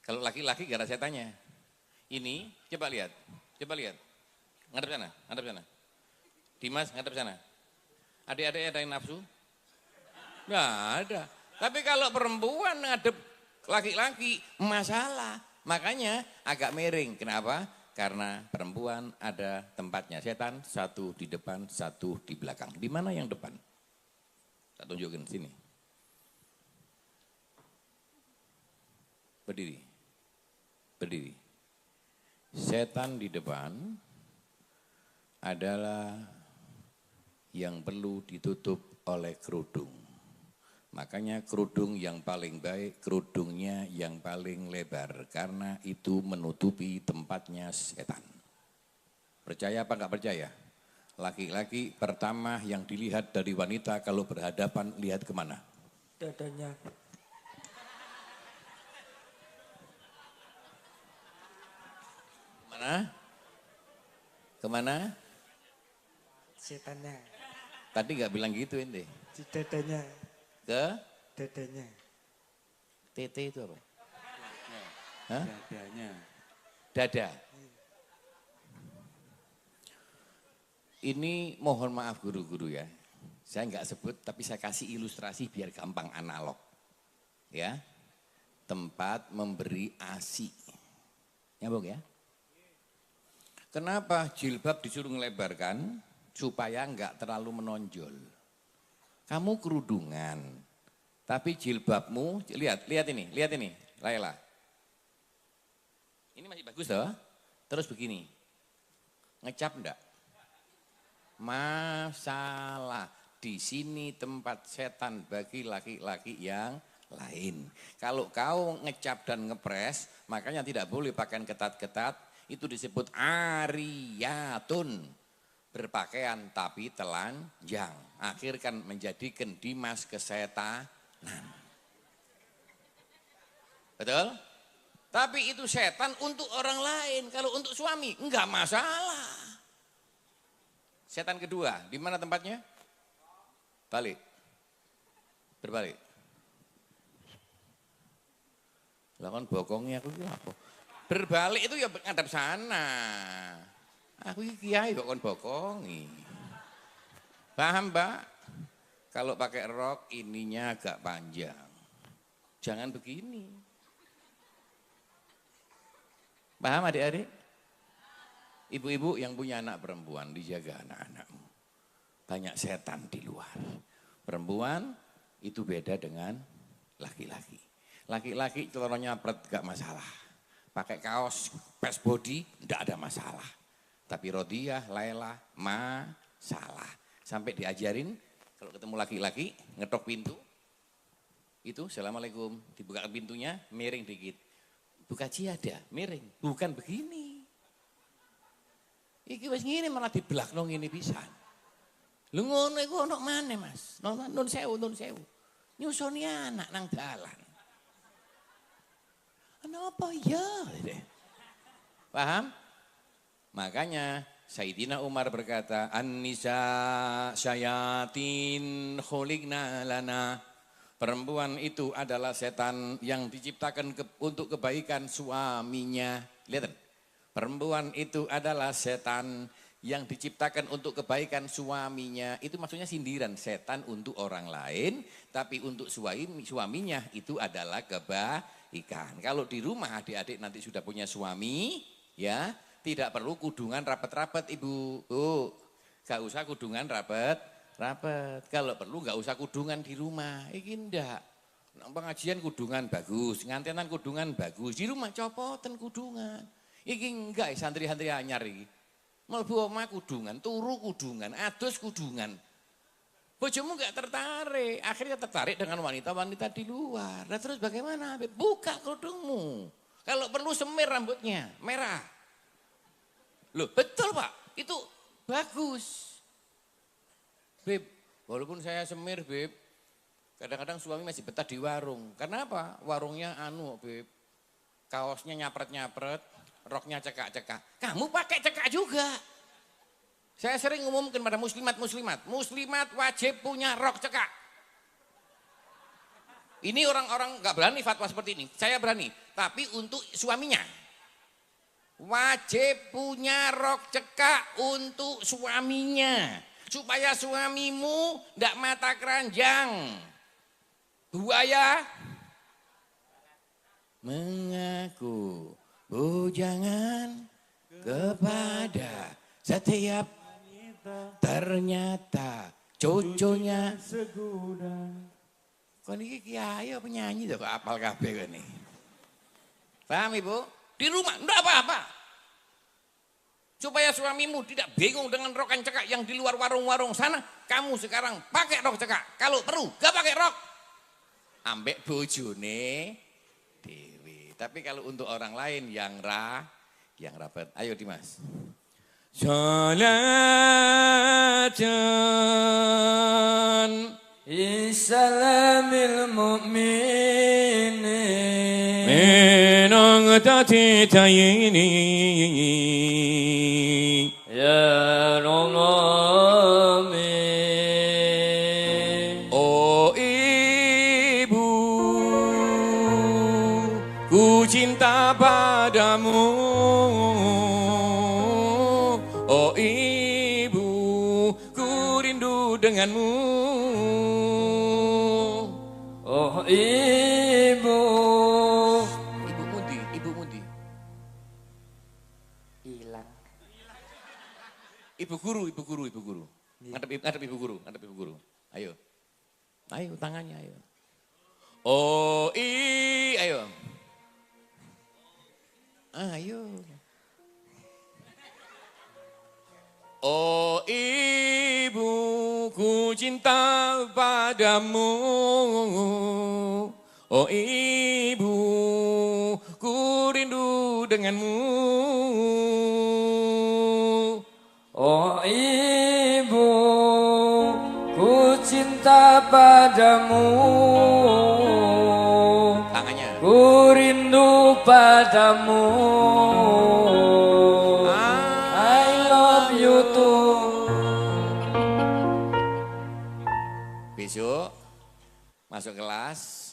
Kalau laki-laki gak ada setannya. Ini coba lihat. Ngadep sana, Dimas ngadep sana. Adik-adik ada yang nafsu? Nggak ada. Tapi kalau perempuan ngadep laki-laki masalah. Makanya agak miring. Kenapa? Karena perempuan ada tempatnya. Setan satu di depan, satu di belakang. Di mana yang depan? Saya tunjukin sini. Berdiri. Setan di depan adalah yang perlu ditutup oleh kerudung. Makanya kerudung yang paling baik, kerudungnya yang paling lebar. Karena itu menutupi tempatnya setan. Percaya apa enggak percaya? Laki-laki pertama yang dilihat dari wanita kalau berhadapan, lihat kemana? Dadanya. Kemana? Setannya. Tadi enggak bilang gitu ini. Di dadanya. Ke Dadanya. TT itu apa? Hah? Dadanya. Dada. Ini mohon maaf guru-guru ya. Saya nggak sebut tapi saya kasih ilustrasi biar gampang analog. Ya. Tempat memberi ASI. Nyambung ya? Kenapa jilbab disuruh ngelebarkan supaya nggak terlalu menonjol? Kamu kerudungan, tapi jilbabmu lihat ini, Laila. Ini masih bagus toh? Terus begini, ngecap enggak? Masalah di sini tempat setan bagi laki-laki yang lain. Kalau kau ngecap dan ngepres, makanya tidak boleh pakaian ketat-ketat. Itu disebut ariyatun. Berpakaian tapi telanjang. Akhir kan menjadikan Dimas kesetanan. Betul? Tapi itu setan untuk orang lain. Kalau untuk suami, enggak masalah. Setan kedua, di mana tempatnya? Balik. Berbalik. Lakukan bokongnya aku itu apa? Berbalik itu ya ngadap sana. Aku ini kiai kok bokongi. Paham Mbak? Kalau pakai rok ininya agak panjang. Jangan begini. Paham adik-adik? Ibu-ibu yang punya anak perempuan dijaga anak-anakmu. Banyak setan di luar. Perempuan itu beda dengan laki-laki. Laki-laki telurnya nyapret gak masalah. Pakai kaos pes body enggak ada masalah. Tapi Rodiah, Laila masalah. Sampai diajarin kalau ketemu laki-laki ngetok pintu. Itu Assalamualaikum. Dibuka pintunya miring dikit. Buka ciada miring. Bukan begini. Iki wis ngene malah diblakno ngene pisan. Lho ngono iku ono maneh Mas. Nun sewu. Nyusoni anak nang dalan. Kenapa ya? Paham? Makanya Sayyidina Umar berkata, An-nisa syayatin khuliqna lana. Perempuan itu adalah setan yang diciptakan untuk kebaikan suaminya. Lihat, perempuan itu adalah setan yang diciptakan untuk kebaikan suaminya. Itu maksudnya sindiran, setan untuk orang lain, tapi untuk suaminya itu adalah kebaikan. Kalau di rumah adik-adik nanti sudah punya suami, ya tidak perlu kudungan rapet-rapet ibu. Gak usah kudungan rapet. Kalau perlu gak usah kudungan di rumah. Iki ndak. Pengajian kudungan bagus, ngantenan kudungan bagus. Di rumah copoten kudungan. Iki enggak santri-santri anyar iki. Mlebu omah kudungan, turu kudungan, adus kudungan. Bojomu enggak tertarik, akhirnya tertarik dengan wanita-wanita di luar. Nah terus bagaimana? Buka kerudungmu. Kalau perlu semir rambutnya, merah. Loh betul Pak, itu bagus. Beb, walaupun saya semir Beb, kadang-kadang suami masih betah di warung. Karena apa? Warungnya Beb, kaosnya nyapret-nyapret, roknya cekak-cekak. Kamu pakai cekak juga. Saya sering ngumumkan pada muslimat wajib punya rok cekak. Ini orang-orang gak berani fatwa seperti ini, saya berani. Tapi untuk suaminya. Wajib punya rok cekak untuk suaminya. Supaya suamimu ndak mata keranjang. Buaya mengaku bujangan kepada setiap ternyata cucunya segudang. Kok ini kiai penyanyi tuh kok apal kabeh ini. Paham Ibu? Di rumah enggak apa-apa. Supaya suamimu tidak bingung dengan rokan cekak yang di luar warung-warung sana, kamu sekarang pakai rok cekak. Kalau perlu gak pakai rok. Ambek bojone dewi. Tapi kalau untuk orang lain yang rapat. Ayo Dimas. Salatan Isalamil mu'minin minang tati tayini ya Rami. Oh ibu ku cinta padamu. Oh ibu, ku rindu denganmu. Oh ibu. Ibu Mundi. Hilang. Ibu guru. Ngadep ibu guru. Ayo. Ayo tangannya ayo. Oh ayo. Ayo. Oh ibu, ku cinta padamu. Oh ibu, ku rindu denganmu. Oh ibu, ku cinta padamu. Tangannya. Ku rindu padamu. I love you too. Besok masuk kelas,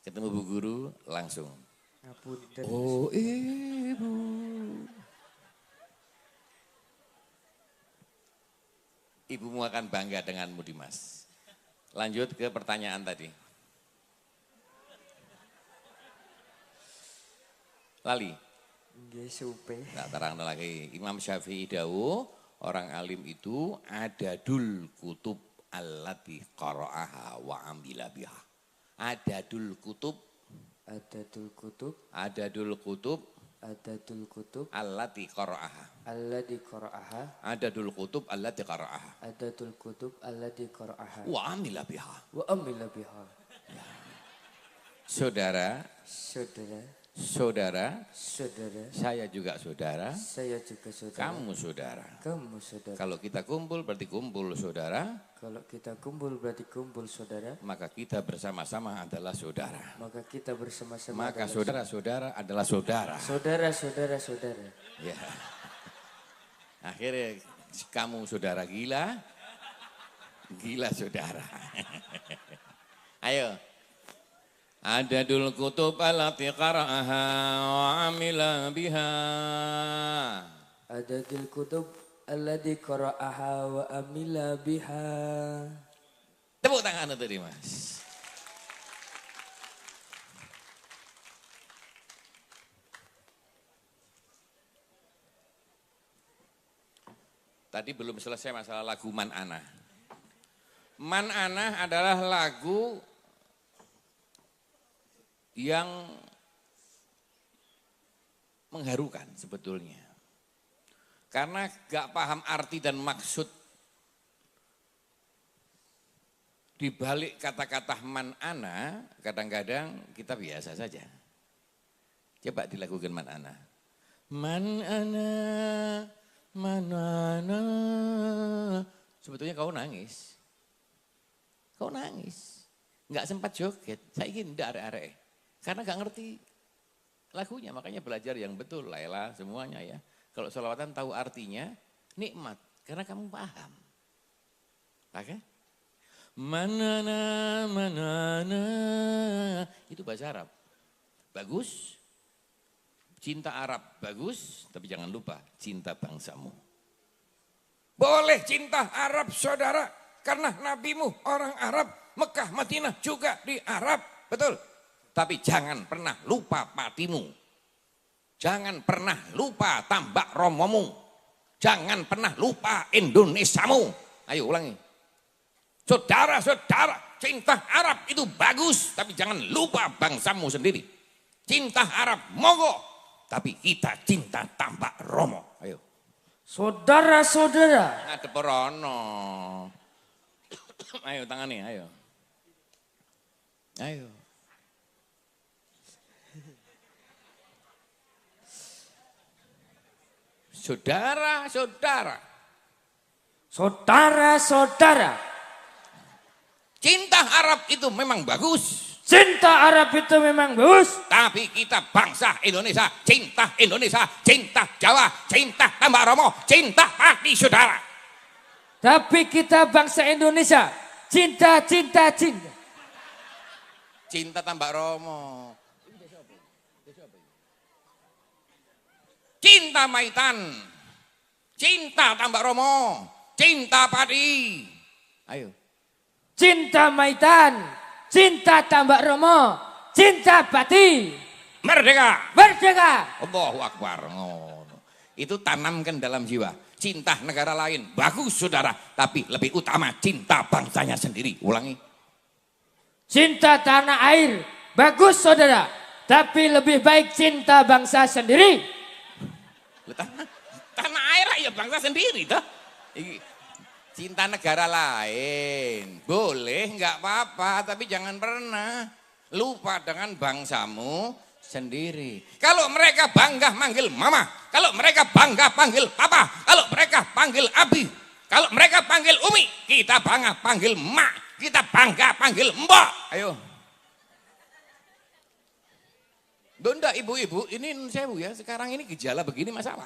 ketemu bu guru langsung. Ngapunten. Oh ibu. Ibumu akan bangga denganmu Dimas. Lanjut ke pertanyaan tadi. Lali. Nggih supe. Tak terang lagi. Imam Syafi'i dawuh, orang alim itu adadul kutub allati qara'aha wa amila biha. Adadul kutub. Adatul kutub. Adadul kutub. Adatul kutub. Allati qara'aha. Allati qara'aha. Adadul kutub allati qara'aha. Adatul kutub allati qara'aha. Wa amila biha. Wa amila biha. Saudara, Saudara. saya juga saudara, Saya juga saudara. kamu saudara. Kamu saudara. Kalau kita kumpul berarti kumpul saudara, Kalau kita kumpul berarti kumpul saudara. maka kita bersama-sama adalah saudara. Maka kita bersama-sama Maka adalah saudara-saudara adalah saudara. saudara. Ya. Akhirnya kamu saudara gila, gila saudara. Ayo. Adadul kutub allati qara'aha wa amila biha. Adatul kutub allati qara'aha wa amila biha. Tepuk tangan untuk Dimas. Tadi belum selesai masalah lagu Man Ana. Man Ana adalah lagu yang mengharukan sebetulnya. Karena gak paham arti dan maksud di balik kata-kata man ana, kadang-kadang kita biasa saja. Coba dilakukan man ana. Man ana, man ana. Sebetulnya kau nangis. Kau nangis. Enggak sempat joget. Saya ingin ndak arek-arek. Karena gak ngerti lagunya, makanya belajar yang betul, Laila semuanya ya. Kalau sholawatan tahu artinya, nikmat, karena kamu paham. Oke? Manana, manana, itu bahasa Arab. Bagus, cinta Arab bagus, tapi jangan lupa cinta bangsamu. Boleh cinta Arab saudara, karena nabimu orang Arab, Mekah, Madinah juga di Arab, betul? Tapi jangan pernah lupa patimu. Jangan pernah lupa tambak romomu. Jangan pernah lupa Indonesiamu. Ayo ulangi. Saudara-saudara, cinta Arab itu bagus. Tapi jangan lupa bangsamu sendiri. Cinta Arab monggo. Tapi kita cinta tambak romo. Ayo. Saudara-saudara. Ada perono. Ayo tangani, ayo. Ayo. Saudara-saudara. Saudara-saudara. Cinta Arab itu memang bagus. Cinta Arab itu memang bagus. Tapi kita bangsa Indonesia, cinta Indonesia, cinta Jawa, cinta Tambak Romo, cinta hati saudara. Tapi kita bangsa Indonesia. Cinta. Cinta Tambak Romo. Cinta Maitan, cinta Tambak Romo, cinta Padi. Ayo. Cinta Maitan, cinta Tambak Romo, cinta Pati. Merdeka. Merdeka. Allahu Akbar. Ngono. Itu tanamkan dalam jiwa. Cinta negara lain, bagus saudara. Tapi lebih utama cinta bangsanya sendiri. Ulangi. Cinta tanah air, bagus saudara. Tapi lebih baik cinta bangsa sendiri. Tanah air ya bangsa sendiri toh. Cinta negara lain boleh nggak apa-apa, tapi jangan pernah lupa dengan bangsamu sendiri. Kalau mereka bangga manggil mama, kalau mereka bangga panggil papa, kalau mereka panggil abi, kalau mereka panggil umi, kita bangga panggil mak, kita bangga panggil mbak. Ayo. Donda ibu-ibu, ini sewu ya, sekarang ini gejala begini masalah.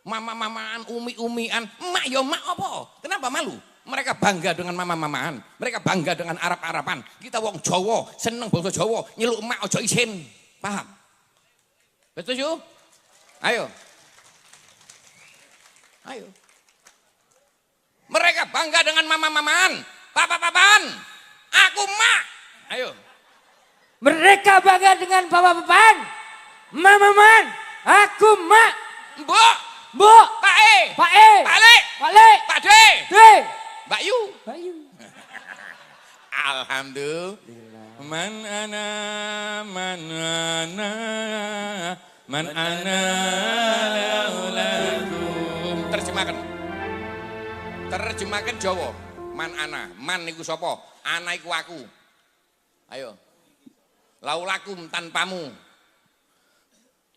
Mama-mamaan, umi-umian, emak ya emak apa? Kenapa malu? Mereka bangga dengan mama-mamaan, mereka bangga dengan Arab-Araban. Kita wong Jawa, seneng bangsa Jawa, nyeluk emak ojo isin. Paham? Betul yuk? Ayo. Ayo. Mereka bangga dengan mama-mamaan, papa-papaan. Aku emak. Ayo. Mereka bangga dengan bapak-bapak, mama-maman, aku mak, Mbok, mbok, Pak E, Pak E, Pak Le, Pak Le, Pak D, D, Mbak Yu. Bayu. Alhamdulillah. Man ana, man ana, man ana laulakum. Terjemahkan. Terjemahkan Jawa. Man ana, man iku sapa? Ana iku aku. Ayo. Laulakum tanpamu.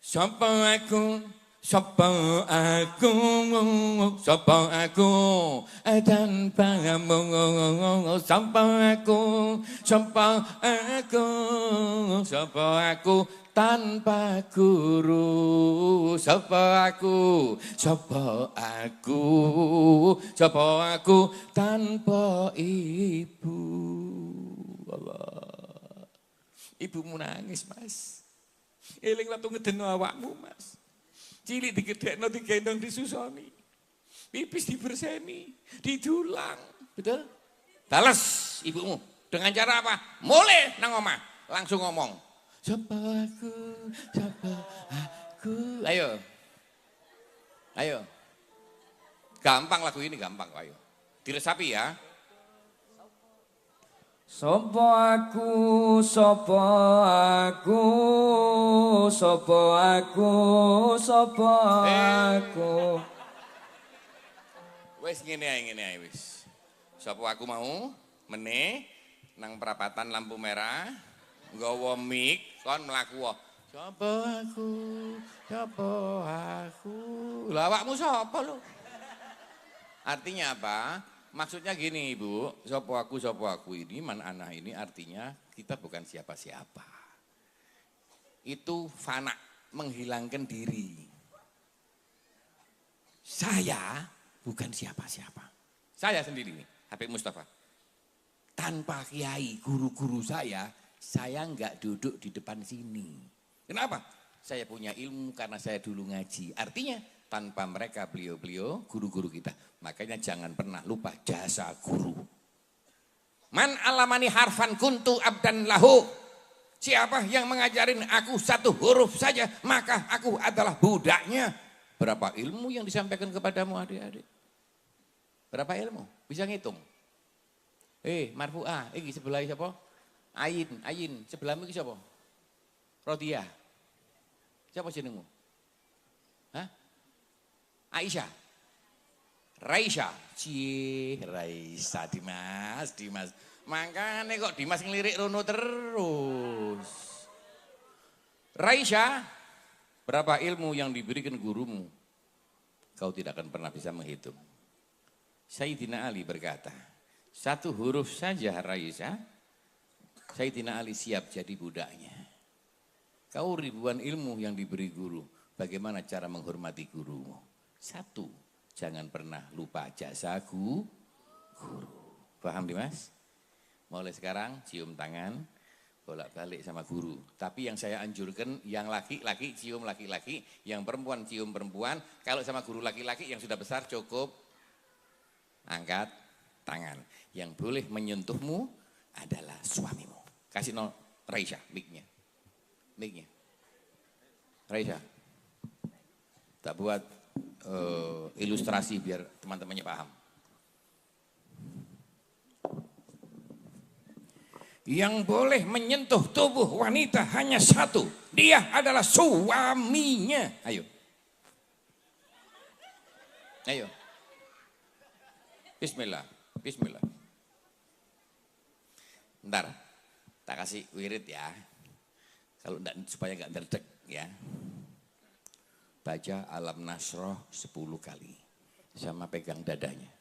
Sapa aku? Sapa aku? Sapa aku? Tanpamu. Sapa aku? Sapa aku? Sapa aku? Tanpa guru. Sapa aku? Sapa aku? Sapa aku? Tanpa ibu. Allah. Ibumu nangis mas, eling waktu ngedeno awakmu mas, cilik digedekno digendong disusoni, pipis diberseni, didulang, betul? Bales ibumu dengan cara apa? Mulai nang omah, langsung ngomong, sapa aku, ayo, ayo, gampang lagu ini gampang, ayo, diresapi ya. Sopo aku, sopo aku, sopo aku, sopo aku. Wes ngene ae wis. Sopo aku mau meneh nang perapatan lampu merah, nggawa mic kon mlaku wae. Sopo aku, sopo aku. Lah awakmu sapa lho? Artinya apa? Maksudnya gini Ibu, sopo aku ini, man ana ini artinya kita bukan siapa-siapa. Itu fana, menghilangkan diri. Saya bukan siapa-siapa. Saya sendiri nih, Habib Mustafa. Tanpa kiai, guru-guru saya enggak duduk di depan sini. Kenapa? Saya punya ilmu karena saya dulu ngaji. Artinya tanpa mereka beliau-beliau guru-guru kita. Makanya jangan pernah lupa jasa guru. Man alamani harfan kuntu abdan lahu. Siapa yang mengajarin aku satu huruf saja, maka aku adalah budaknya. Berapa ilmu yang disampaikan kepadamu adik-adik? Berapa ilmu? Bisa ngitung? Marfu'ah, iki sebelah siapa? Ayin, sebelahmu iki siapa? Rodia. Siapa jenengmu? Hah? Aisyah. Raisya. Raisa Dimas. Makanya kok Dimas ngelirik Rono terus. Raisya, berapa ilmu yang diberikan gurumu? Kau tidak akan pernah bisa menghitung. Sayyidina Ali berkata, satu huruf saja Raisya, Sayyidina Ali siap jadi budaknya. Kau ribuan ilmu yang diberi guru, bagaimana cara menghormati gurumu? Satu, jangan pernah lupa jasa guru. Paham Dimas? Mulai sekarang cium tangan, bolak-balik sama guru. Tapi yang saya anjurkan, yang laki-laki cium laki-laki, yang perempuan cium perempuan. Kalau sama guru laki-laki yang sudah besar cukup angkat tangan. Yang boleh menyentuhmu adalah suamimu. Kasih no Raisya, mic-nya. Mic-nya. Raisya. Tak buat ilustrasi biar teman-temannya paham. Yang boleh menyentuh tubuh wanita hanya satu. Dia adalah suaminya. Ayo. Ayo. Bismillah. Bismillah. Bentar. Tak kasih wirid ya. Kalau enggak, supaya enggak derdek ya. Baca Alam Nasroh 10 kali. Sama pegang dadanya.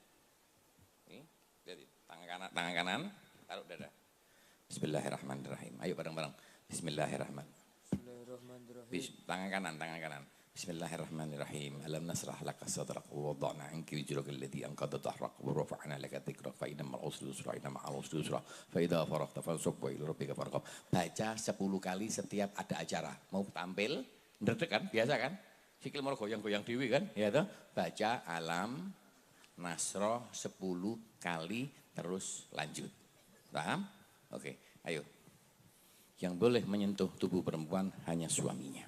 Jadi, tangan kanan, taruh dada. Bismillahirrahmanirrahim. Ayo bareng-bareng. Bismillahirrahmanirrahim. Tangan kanan. Bismillahirrahmanirrahim. Alam nasrah laka sadrak wa wada'na anki wijraka alladhi anqadha dhahrak wa rafa'na laka dhikrak fa inna ma'al usri yusra inna ma'al usri yusra fa idza faragta fansab wa ila rabbika farghab. Baca 10 kali setiap ada acara. Mau tampil, ndredeg kan? Biasa kan? Sikil mau goyang-goyang dewi kan? Ya toh? Baca Alam Nasroh 10 kali terus lanjut. Paham? Oke, ayo. Yang boleh menyentuh tubuh perempuan hanya suaminya.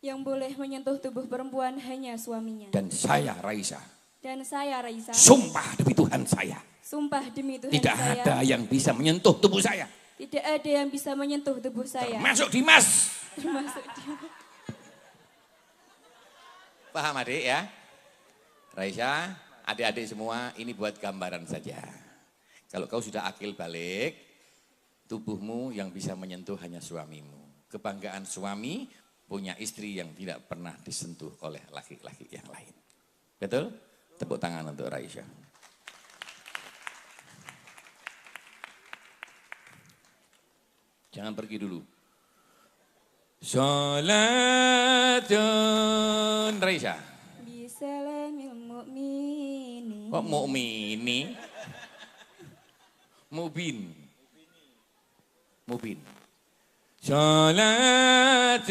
Yang boleh menyentuh tubuh perempuan hanya suaminya. Dan saya Raisa. Dan saya Raisa. Sumpah demi Tuhan saya. Sumpah demi Tuhan Tidak saya. ada yang bisa menyentuh tubuh saya. Tidak ada yang bisa menyentuh tubuh saya. Termasuk Dimas. Termasuk Dimas. Paham adik ya? Raisa, adik-adik semua ini buat gambaran saja. Kalau kau sudah akil balik, tubuhmu yang bisa menyentuh hanya suamimu. Kebanggaan suami punya istri yang tidak pernah disentuh oleh laki-laki yang lain. Betul? Tepuk tangan untuk Raisa. Jangan pergi dulu. Salatun Raisa. Bisalamil mu'mini. Kok mu'mini? Mubin. Salatun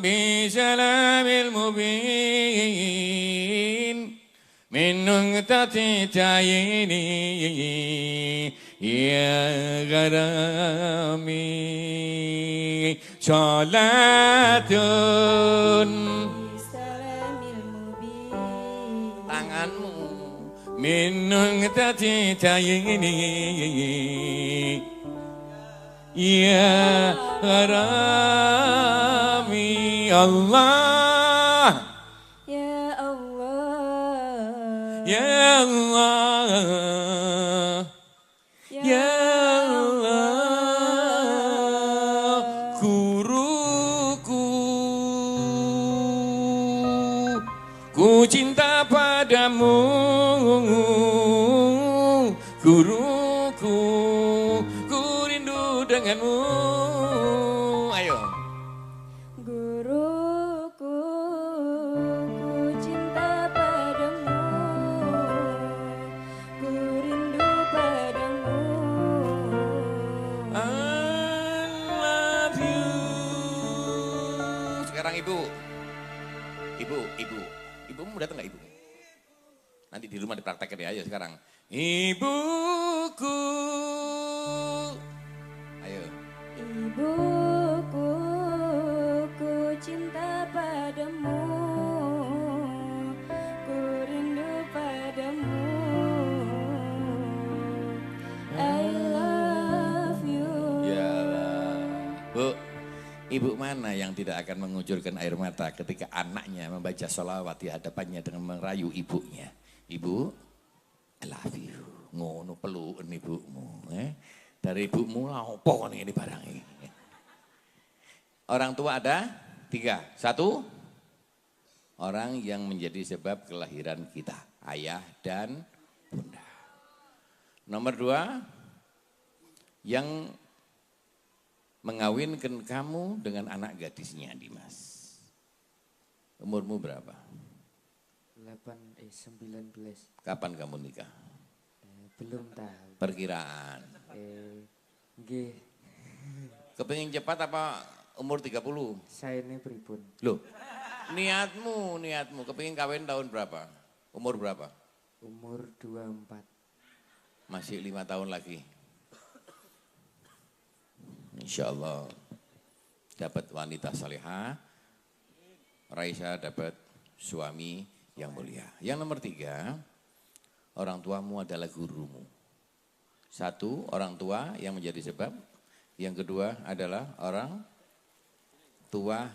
bisalamil mubin min nuqtati tayini ya gharami. Salatun Bisalamil mubin. tanganmu min nuqtati tayini ya gharami. Allah Ya Allah. ya Allah ya Allah. Guruku, ku cinta padamu. Guruku, ku rindu denganmu. Ayo. Guruku, ku cinta padamu. Ku rindu padamu. I love you. Sekarang ibu. Ibumu datang nggak ibu? Nanti di rumah dipraktekkan ya, ayo sekarang. Ibuku. Ayo. Ibuku, ku cinta padamu. Ku rindu padamu. I love you. Ya Allah. Bu, ibu mana yang tidak akan mengucurkan air mata ketika anaknya membaca sholawat di hadapannya dengan merayu ibunya? Ibu, I love you. Ngono pelukan ibumu. Dari ibumu lah apa nih ini barang ini. Orang tua ada 3. 1, orang yang menjadi sebab kelahiran kita. Ayah dan bunda. Nomor 2, yang mengawinkan kamu dengan anak gadisnya Dimas. Umurmu berapa? 19. Kapan kamu nikah? Belum tahu. Perkiraan. Nggih. Kepingin cepat apa umur 30? Saya ini pripun. Loh, niatmu, kepingin kawin tahun berapa? Umur berapa? Umur 24. Masih 5 tahun lagi. Insya Allah dapat wanita salihah, Raisa dapat suami yang mulia. Yang nomor 3, orang tuamu adalah gurumu. 1, orang tua yang menjadi sebab. Yang kedua adalah orang tua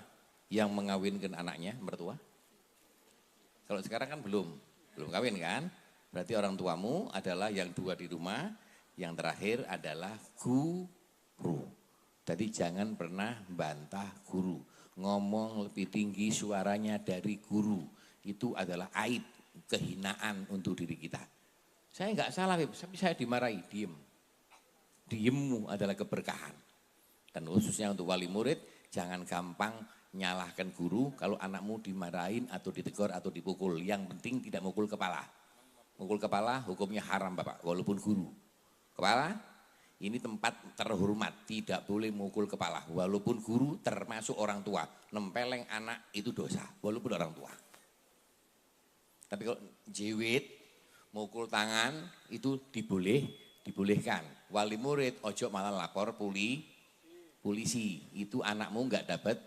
yang mengawinkan anaknya, mertua. Kalau sekarang kan belum kawin kan? Berarti orang tuamu adalah yang 2 di rumah, yang terakhir adalah guru. Jadi jangan pernah bantah guru. Ngomong lebih tinggi suaranya dari guru. Itu adalah aib, kehinaan untuk diri kita. Saya enggak salah, tapi saya dimarahi, diem. Diemmu adalah keberkahan. Dan khususnya untuk wali murid, jangan gampang nyalahkan guru kalau anakmu dimarahin atau ditegur atau dipukul. Yang penting tidak mukul kepala. Mukul kepala hukumnya haram Bapak, walaupun guru. Kepala, ini tempat terhormat, tidak boleh mukul kepala. Walaupun guru termasuk orang tua. Nempeleng anak itu dosa, walaupun orang tua. Tapi kalau jewit, mukul tangan itu dibolehkan. Wali murid ojo malah lapor polisi. Itu anakmu enggak dapat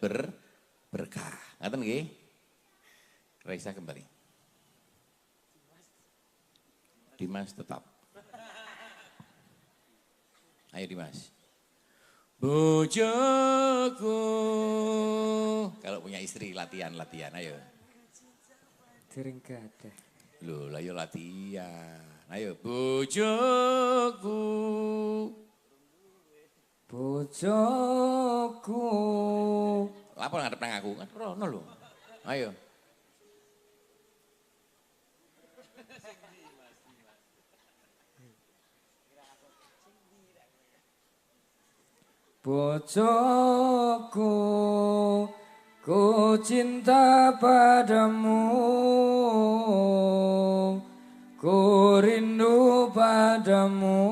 berkah. Ngaten nggih? Raisa kembali. Dimas tetap. Ayo Dimas. Bojoku. Kalau punya istri latihan ayo. Dereng gadah. Loh, ayo latihan. Ayo bojoku. Bojoku. Lapor ngadep nang aku, kan rono lho. Ayo. Bojoku, ku cinta padamu, ku rindu padamu.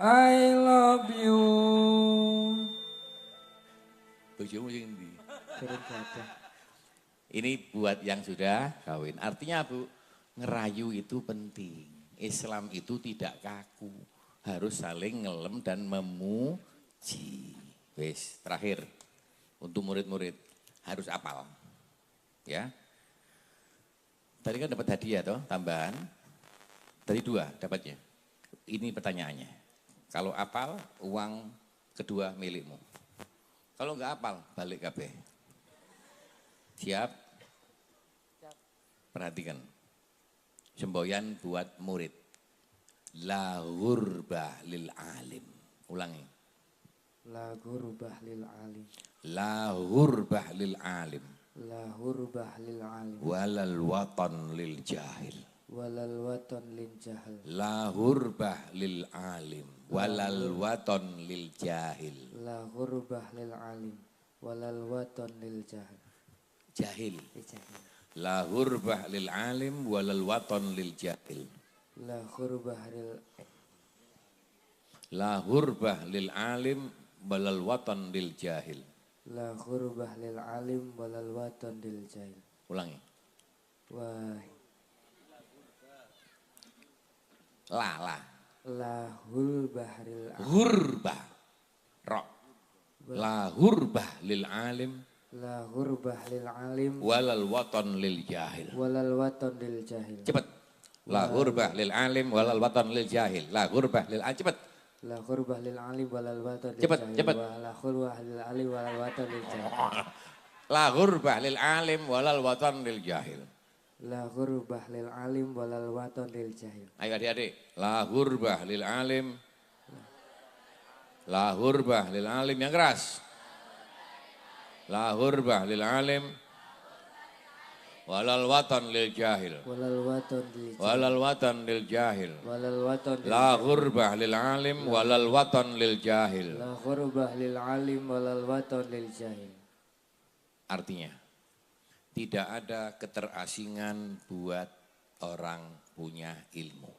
I love you. Bojomu sing ndi? Dereng gadah. Ini buat yang sudah kawin. Artinya Bu, ngerayu itu penting. Islam itu tidak kaku. Harus saling ngelem dan memuji. Wes, terakhir. Untuk murid-murid harus apal. Ya. Tadi kan dapat hadiah toh, tambahan. Tadi 2 dapatnya. Ini pertanyaannya. Kalau apal, uang kedua milikmu. Kalau enggak apal, balik kabeh. Siap? Perhatikan. Semboyan buat murid. La ghurba lil alim. Ulangi. La ghurba lil alim. La ghurba lil alim. La ghurba lil alim. Walal watan lil jahil. Walal watan lil jahil. La ghurba lil alim. Walal watan lil jahil. La ghurba lil alim. Walal watan lil jahil. Jahil. Jahil. La ghurba lil alim. Walal watan lil jahil. La ghurba lil La ghurba lil alim. Walal watan lil jahil. La ghurba lil alim walal watan lil jahil. Ulangi. Wah. La. Lahul bahril alim. Ghurba. Ro. La ghurba lil alim. La ghurba lil alim. Walal watan lil jahil. Walal watan lil jahil. Cepat. La ghurba lil alim walal watan lil jahil. La ghurba lil alim. Cepat. La ghurba lil alim walal watan lil Cepat, jahil. cepat. La ghurba lil alim walal watan lil jahil. La ghurba lil alim walal watan lil jahil. La ghurba lil alim walal watan lil jahil. Ayo adik-adik. La ghurba lil alim. La ghurba lil alim yang keras. La ghurba lil alim. Walal watan lil jahil. Walal watan lil jahil. Walal watan lil jahil. Walal watan lil La ghurba lil alim walal watan lil jahil. La ghurba lil alim walal watan lil jahil. Artinya, tidak ada keterasingan buat orang punya ilmu.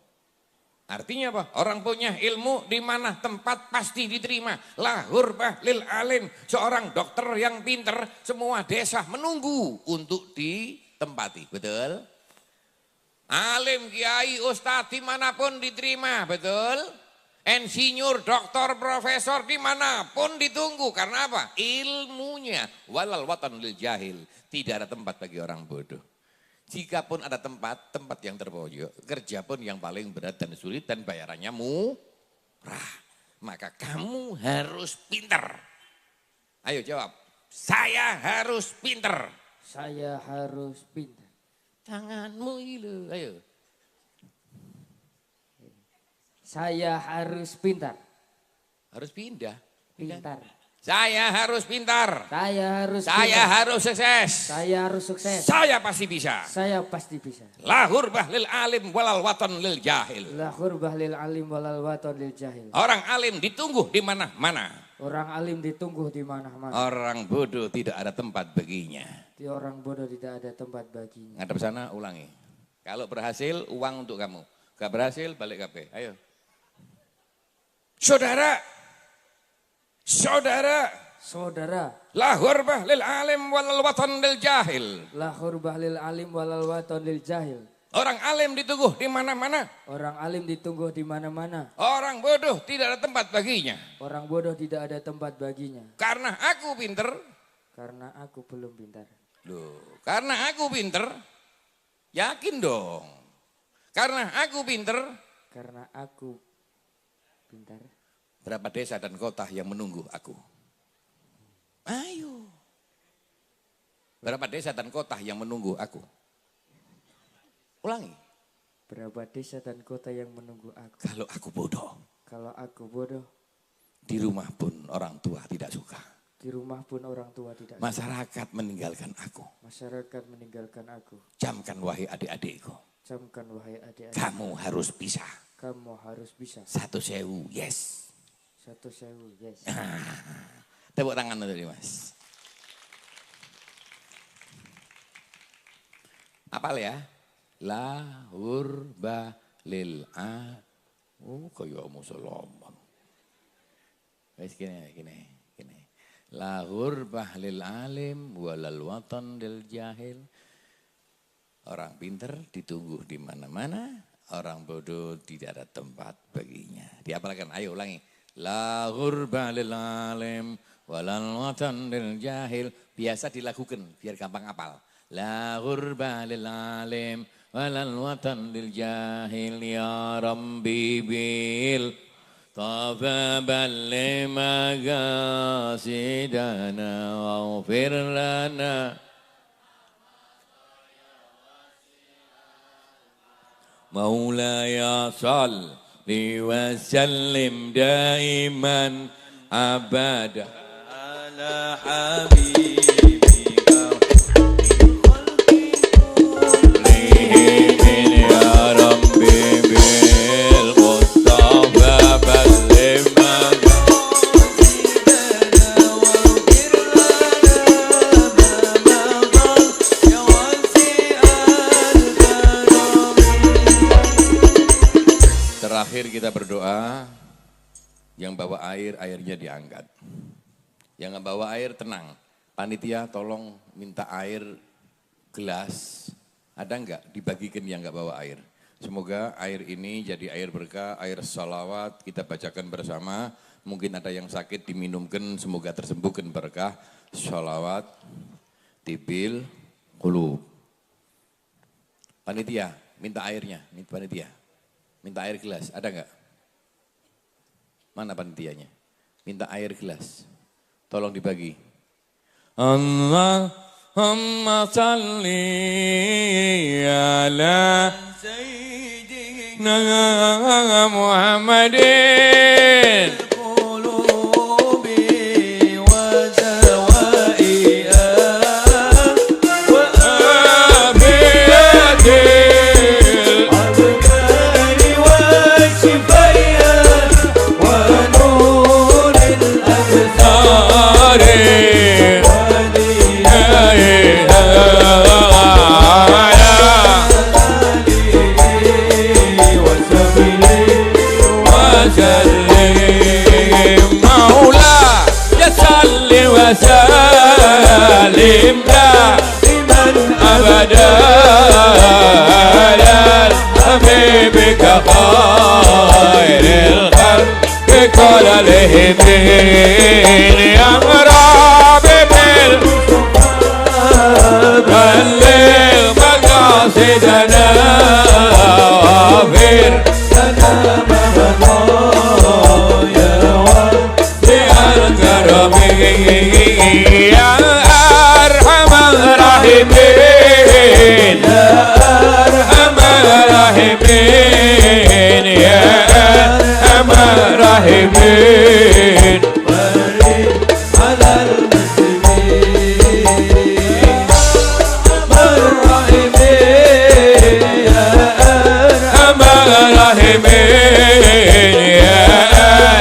Artinya apa? Orang punya ilmu di mana tempat pasti diterima. Lahur bahlil alim. Seorang dokter yang pinter, semua desa menunggu untuk ditempati. Betul? Alim, kiai, ustadz dimanapun diterima. Betul? Insinyur, doktor, profesor dimanapun ditunggu. Karena apa? Ilmunya. Walal watan lil jahil. Tidak ada tempat bagi orang bodoh. Jikapun ada tempat yang terpojok, kerja pun yang paling berat dan sulit dan bayarannya murah. Maka kamu harus pinter. Ayo jawab, saya harus pinter. Saya harus pintar. Tanganmu ilu, ayo. Saya harus pintar. Harus pindah. Pintar. Saya harus pintar. Saya harus sukses. Saya harus sukses. Saya pasti bisa. Saya pasti bisa. Lahur bahlil alim walal watan lil jahil. Lahur bahlil alim walal watan lil jahil. Orang alim ditunggu di mana-mana. Orang alim ditunggu di mana-mana. Orang bodoh tidak ada tempat baginya. Di orang bodoh tidak ada tempat baginya. Ngadep sana ulangi. Kalau berhasil uang untuk kamu. Gak berhasil balik KP. Ayo. Saudara. Lahur bahlil alim walal watan lil jahil. Lahur bahlil alim walal watan lil jahil. Orang alim ditunggu di mana-mana. Orang alim ditunggu di mana-mana. Orang bodoh tidak ada tempat baginya. Orang bodoh tidak ada tempat baginya. Karena aku pinter. Karena aku belum pintar. Loh, karena aku pinter. Yakin dong. Karena aku pinter. Karena aku pintar. Berapa desa dan kota yang menunggu aku? Ayo. Berapa desa dan kota yang menunggu aku? Ulangi. Berapa desa dan kota yang menunggu aku? Kalau aku bodoh. Kalau aku bodoh. Di rumah pun orang tua tidak suka. Di rumah pun orang tua tidak suka. Masyarakat meninggalkan aku. Masyarakat meninggalkan aku. Camkan wahai adik-adikku. Camkan wahai adik-adik. Kamu harus bisa. Kamu harus bisa. 1.000, yes. 1.000, yes. Tepuk tangan dulu Mas. Apal ya? Lahur bahlil a. Oh, kaya musolomon. Wis gini. Lahur bahlil alim walal watan lil jahil. Orang pinter ditunggu di mana-mana, orang bodoh tidak ada tempat baginya. Diapalkan? Ayo ulangi. Lahur bahlil alim walal watan lil jahil. Biasa dilakukan biar gampang apal. Lahur bahlil alim walal watan lil jahil ya Rabbi bil tafa balli magasidana waghfir lana Maulaya salli wa sallim daiman abada ala habibika lihin ya Rabbi bil Mustafa ballim magasidana waghfir lana ma madal ya wasi'al karami. Terakhir kita berdoa, yang bawa air, airnya diangkat. Yang nggak bawa air tenang. Panitia tolong minta air gelas. Ada nggak dibagikan yang nggak bawa air? Semoga air ini jadi air berkah, air salawat kita bacakan bersama. Mungkin ada yang sakit diminumkan, semoga tersembuhkan berkah. Salawat, tibil, qulub. Panitia minta airnya, panitia. Minta air gelas, ada nggak? Mana panitianya? Minta air gelas. Tolong dibagi. Allahumma salli ala Sayyidina Muhammadin. Wa دائم دائما أبدا على حبيبك خير الخلق كلهم يا ربي بلغ مقاصدنا واغفر لنا ما مضى يا واسع الكرم يا أرحم الراحمين يا أرحم الراحمين يا أرحم الراحمين فرج على المسلمين يا أرحم الراحمين يا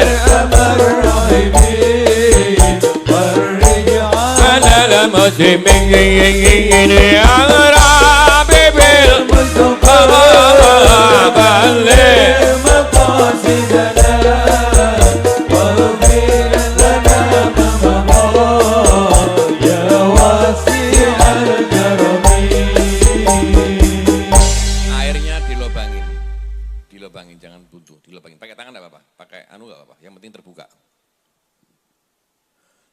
أرحم الراحمين فرج على المسلمين يا ربي بالمصطفى بلغ مقاصدنا واغفر لنا ما مضى يا واسع الكرم. Airnya dilobangin, jangan buntu, dilobangin. Pakai tangan enggak apa-apa, pakai anu enggak apa-apa, yang penting terbuka.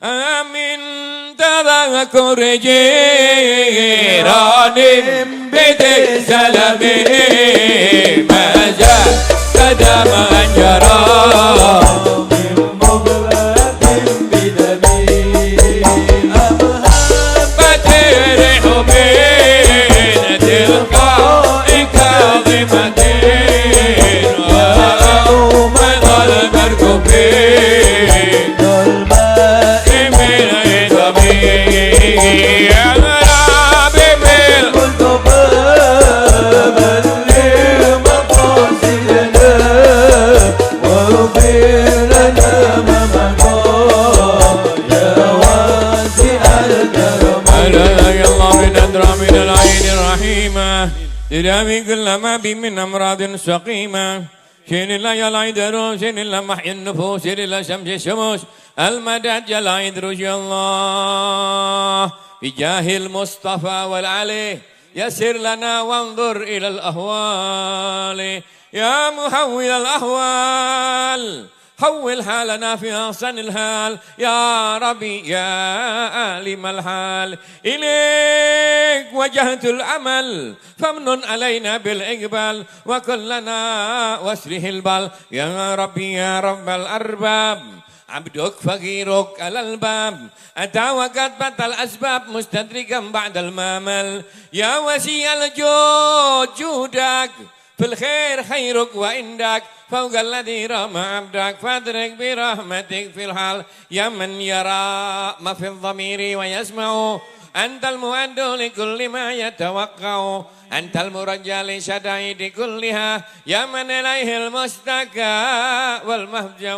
Amin tadhakur jiranin bidik salami maja kadam anjara min mughlatin bidami abhabatirhu min tilqa'i kadhimatin wa awmadal markubin تداوي كل ما بي من أمراض سقيمة شين الله يلاي درو شين الله محي النفوس شين الله شمس الشموس المدد يلاي دروج الله بجاه المصطفى والعلي يسر لنا وانظر إلى الأهوال يا محول الأهوال حول حالنا في أحسن الحال يا ربي يا عالم الحال إليك وجهت الأمل فمن علينا بالإقبال وكلنا واسره البال يا ربي يا رب الأرباب عبدك فقيرك على الباب أتى وقد بطل الأسباب مستدركا بعد المامل يا وسيع الجود جودك في الخير خيرك وعندك فوق الذي رمى عبدك فادرك برحمتك في الحال يا من يرى ما في الضمير ويسمع أنت المؤد لكل ما يتوقع أنت المرجى لشدائد كلها يا من إليه المشتكى والمهجع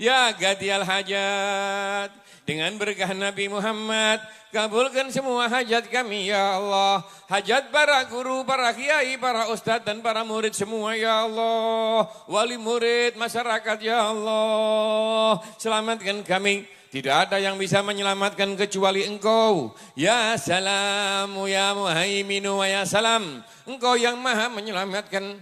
يا قاضي الحاجات dengan berkah Nabi Muhammad kabulkan semua hajat kami ya Allah, hajat para guru, para kiai, para ustadz dan para murid semua ya Allah, wali murid masyarakat ya Allah, selamatkan kami. Tidak ada yang bisa menyelamatkan kecuali Engkau. Ya Salamu ya Muhaiminu wa ya Salam. Engkau yang maha menyelamatkan.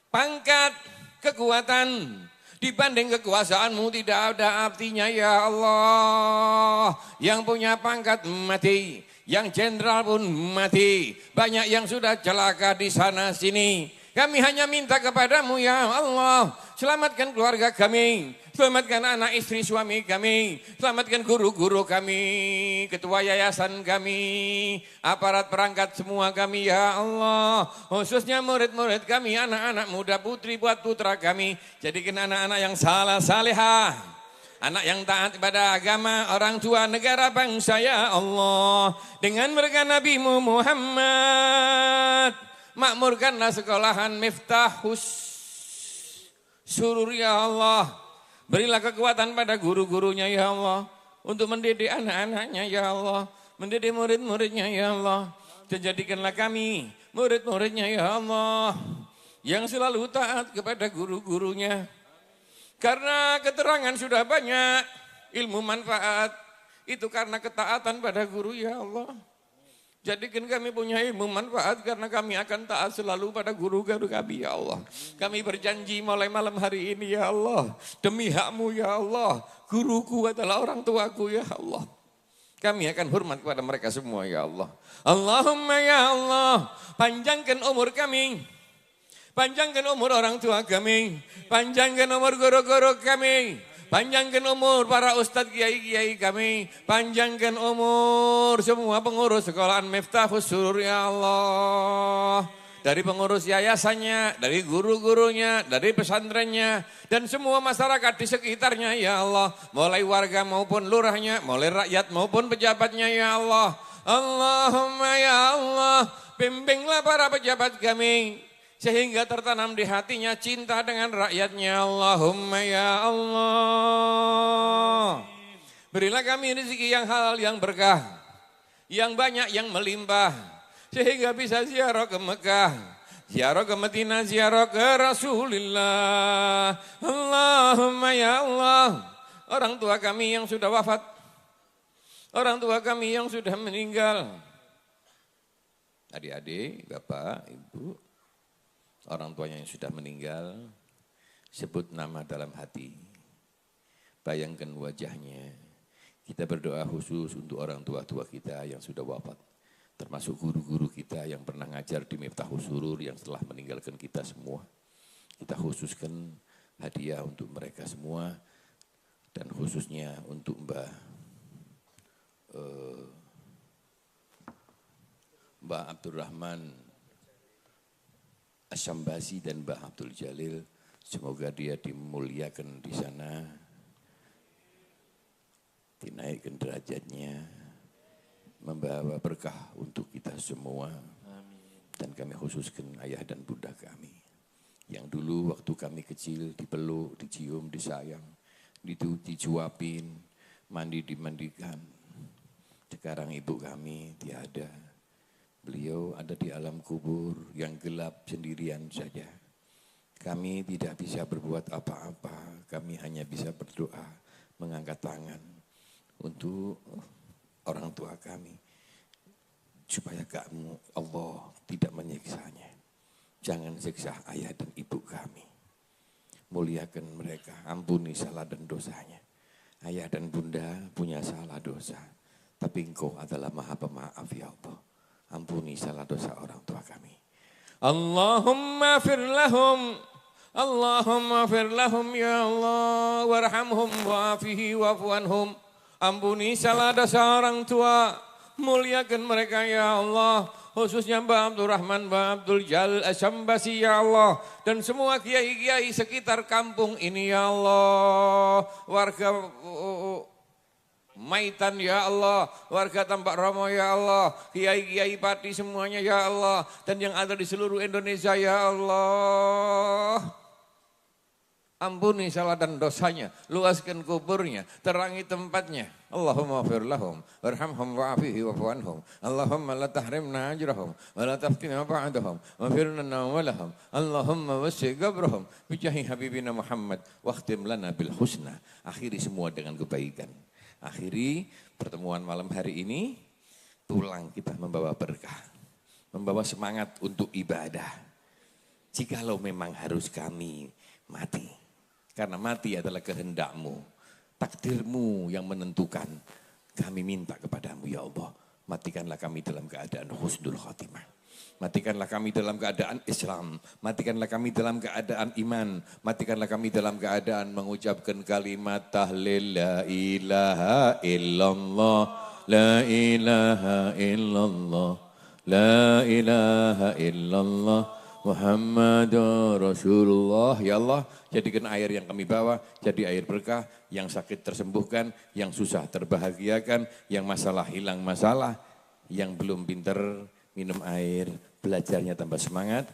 Pangkat, kekuatan, dibanding kekuasaanmu tidak ada artinya ya Allah. Yang punya pangkat mati, yang jenderal pun mati. Banyak yang sudah celaka di sana sini. Kami hanya minta kepadamu ya Allah, selamatkan keluarga kami, selamatkan anak istri suami kami, selamatkan guru-guru kami, ketua yayasan kami, aparat perangkat semua kami ya Allah. Khususnya murid-murid kami, anak-anak muda, putri buat putra kami, jadikan anak-anak yang saleh-salehah, anak yang taat kepada agama, orang tua, negara, bangsa ya Allah. Dengan berkat Nabi-Mu Muhammad, makmurkanlah sekolahan Miftahus Surur ya Allah. Berilah kekuatan pada guru-gurunya ya Allah, untuk mendidik anak-anaknya ya Allah, mendidik murid-muridnya ya Allah. Dan jadikanlah kami murid-muridnya ya Allah, yang selalu taat kepada guru-gurunya. Karena keterangan sudah banyak, ilmu manfaat Itu karena ketaatan pada guru ya Allah. Jadikan kami punya ilmu manfaat karena kami akan taat selalu pada guru-guru kami ya Allah. Kami berjanji mulai malam hari ini ya Allah. Demi hakmu ya Allah. Guruku adalah orang tuaku ya Allah. Kami akan hormat kepada mereka semua ya Allah. Allahumma ya Allah. Panjangkan umur kami. Panjangkan umur orang tua kami. Panjangkan umur guru-guru kami. Panjangkan umur para ustadz kiai-kiai kami. Panjangkan umur semua pengurus sekolahan Miftahus Surur ya Allah. Dari pengurus yayasannya, dari guru-gurunya, dari pesantrennya. Dan semua masyarakat di sekitarnya ya Allah. Mulai warga maupun lurahnya, mulai rakyat maupun pejabatnya ya Allah. Allahumma ya Allah. Bimbinglah para pejabat kami. Sehingga tertanam di hatinya cinta dengan rakyatnya. Allahumma ya Allah. Berilah kami rezeki yang halal, yang berkah. Yang banyak, yang melimpah. Sehingga bisa ziarah ke Mekah. Ziarah ke Madinah, ziarah ke Rasulullah. Allahumma ya Allah. Orang tua kami yang sudah wafat. Orang tua kami yang sudah meninggal. Adik-adik, bapak, ibu. Orang tuanya yang sudah meninggal, sebut nama dalam hati. Bayangkan wajahnya. Kita berdoa khusus untuk orang tua-tua kita yang sudah wafat. Termasuk guru-guru kita yang pernah ngajar di Miftahus Surur yang telah meninggalkan kita semua. Kita khususkan hadiah untuk mereka semua. Dan khususnya untuk Mbak Abdurrahman Asyambasi dan Mbak Abdul Jalil, semoga dia dimuliakan di sana, dinaikkan derajatnya, membawa berkah untuk kita semua. Dan kami khususkan ayah dan bunda kami, yang dulu waktu kami kecil dipeluk, dicium, disayang, dicuapin, dimandikan. Sekarang ibu kami tiada. Beliau ada di alam kubur yang gelap sendirian saja. Kami tidak bisa berbuat apa-apa. Kami hanya bisa berdoa, mengangkat tangan untuk orang tua kami. Supaya kamu, Allah, tidak menyiksanya. Jangan siksa ayah dan ibu kami. Muliakan mereka, ampuni salah dan dosanya. Ayah dan bunda punya salah dosa. Tapi Engkau adalah Maha Pemaaf ya Allah. Ampuni salah dosa orang tua kami. Allahumma fir lahum. Allahumma fir lahum ya Allah. Warhamhum wa'afihi wa'fu anhum. Ampuni salah dosa orang tua. Muliakan mereka ya Allah. Khususnya Mbak Abdurrahman, Mbak Abdul Jalil Asyambasi ya Allah. Dan semua kiai-kiai sekitar kampung ini ya Allah. Warga Maitan ya Allah, warga Tambak Romo ya Allah, kiai-kiai Pati semuanya ya Allah, dan yang ada di seluruh Indonesia ya Allah. Ampuni salah dan dosanya, luaskan kuburnya, terangi tempatnya. Allahumma fir lahum, warhamhum wa'afihi wa'fu anhum. Allahumma la tahrimna ajrahum, wa la taftina ba'dahum, wa firna wa lahum. Allahumma wasi' qabrahum, bijahi habibina Muhammad, wakhtim lana bil husna. Akhiri semua dengan kebaikan. Akhiri pertemuan malam hari ini, pulang kita membawa berkah, membawa semangat untuk ibadah. Jikalau memang harus kami mati, karena mati adalah kehendakmu, takdirmu yang menentukan, kami minta kepadamu ya Allah, matikanlah kami dalam keadaan husnul khotimah. Matikanlah kami dalam keadaan Islam, matikanlah kami dalam keadaan iman, matikanlah kami dalam keadaan mengucapkan kalimat tahlil la ilaha illallah, la ilaha illallah, la ilaha illallah, Muhammadur Rasulullah. Ya Allah, jadikan air yang kami bawa jadi air berkah, yang sakit tersembuhkan, yang susah terbahagiakan, yang masalah hilang masalah, yang belum pinter minum air, belajarnya tambah semangat.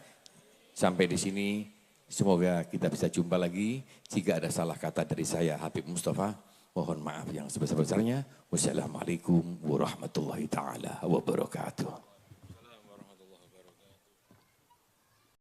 Sampai di sini, semoga kita bisa jumpa lagi. Jika ada salah kata dari saya, Habib Mustafa, mohon maaf yang sebesar-besarnya. Wassalamualaikum warahmatullahi taala wabarakatuh.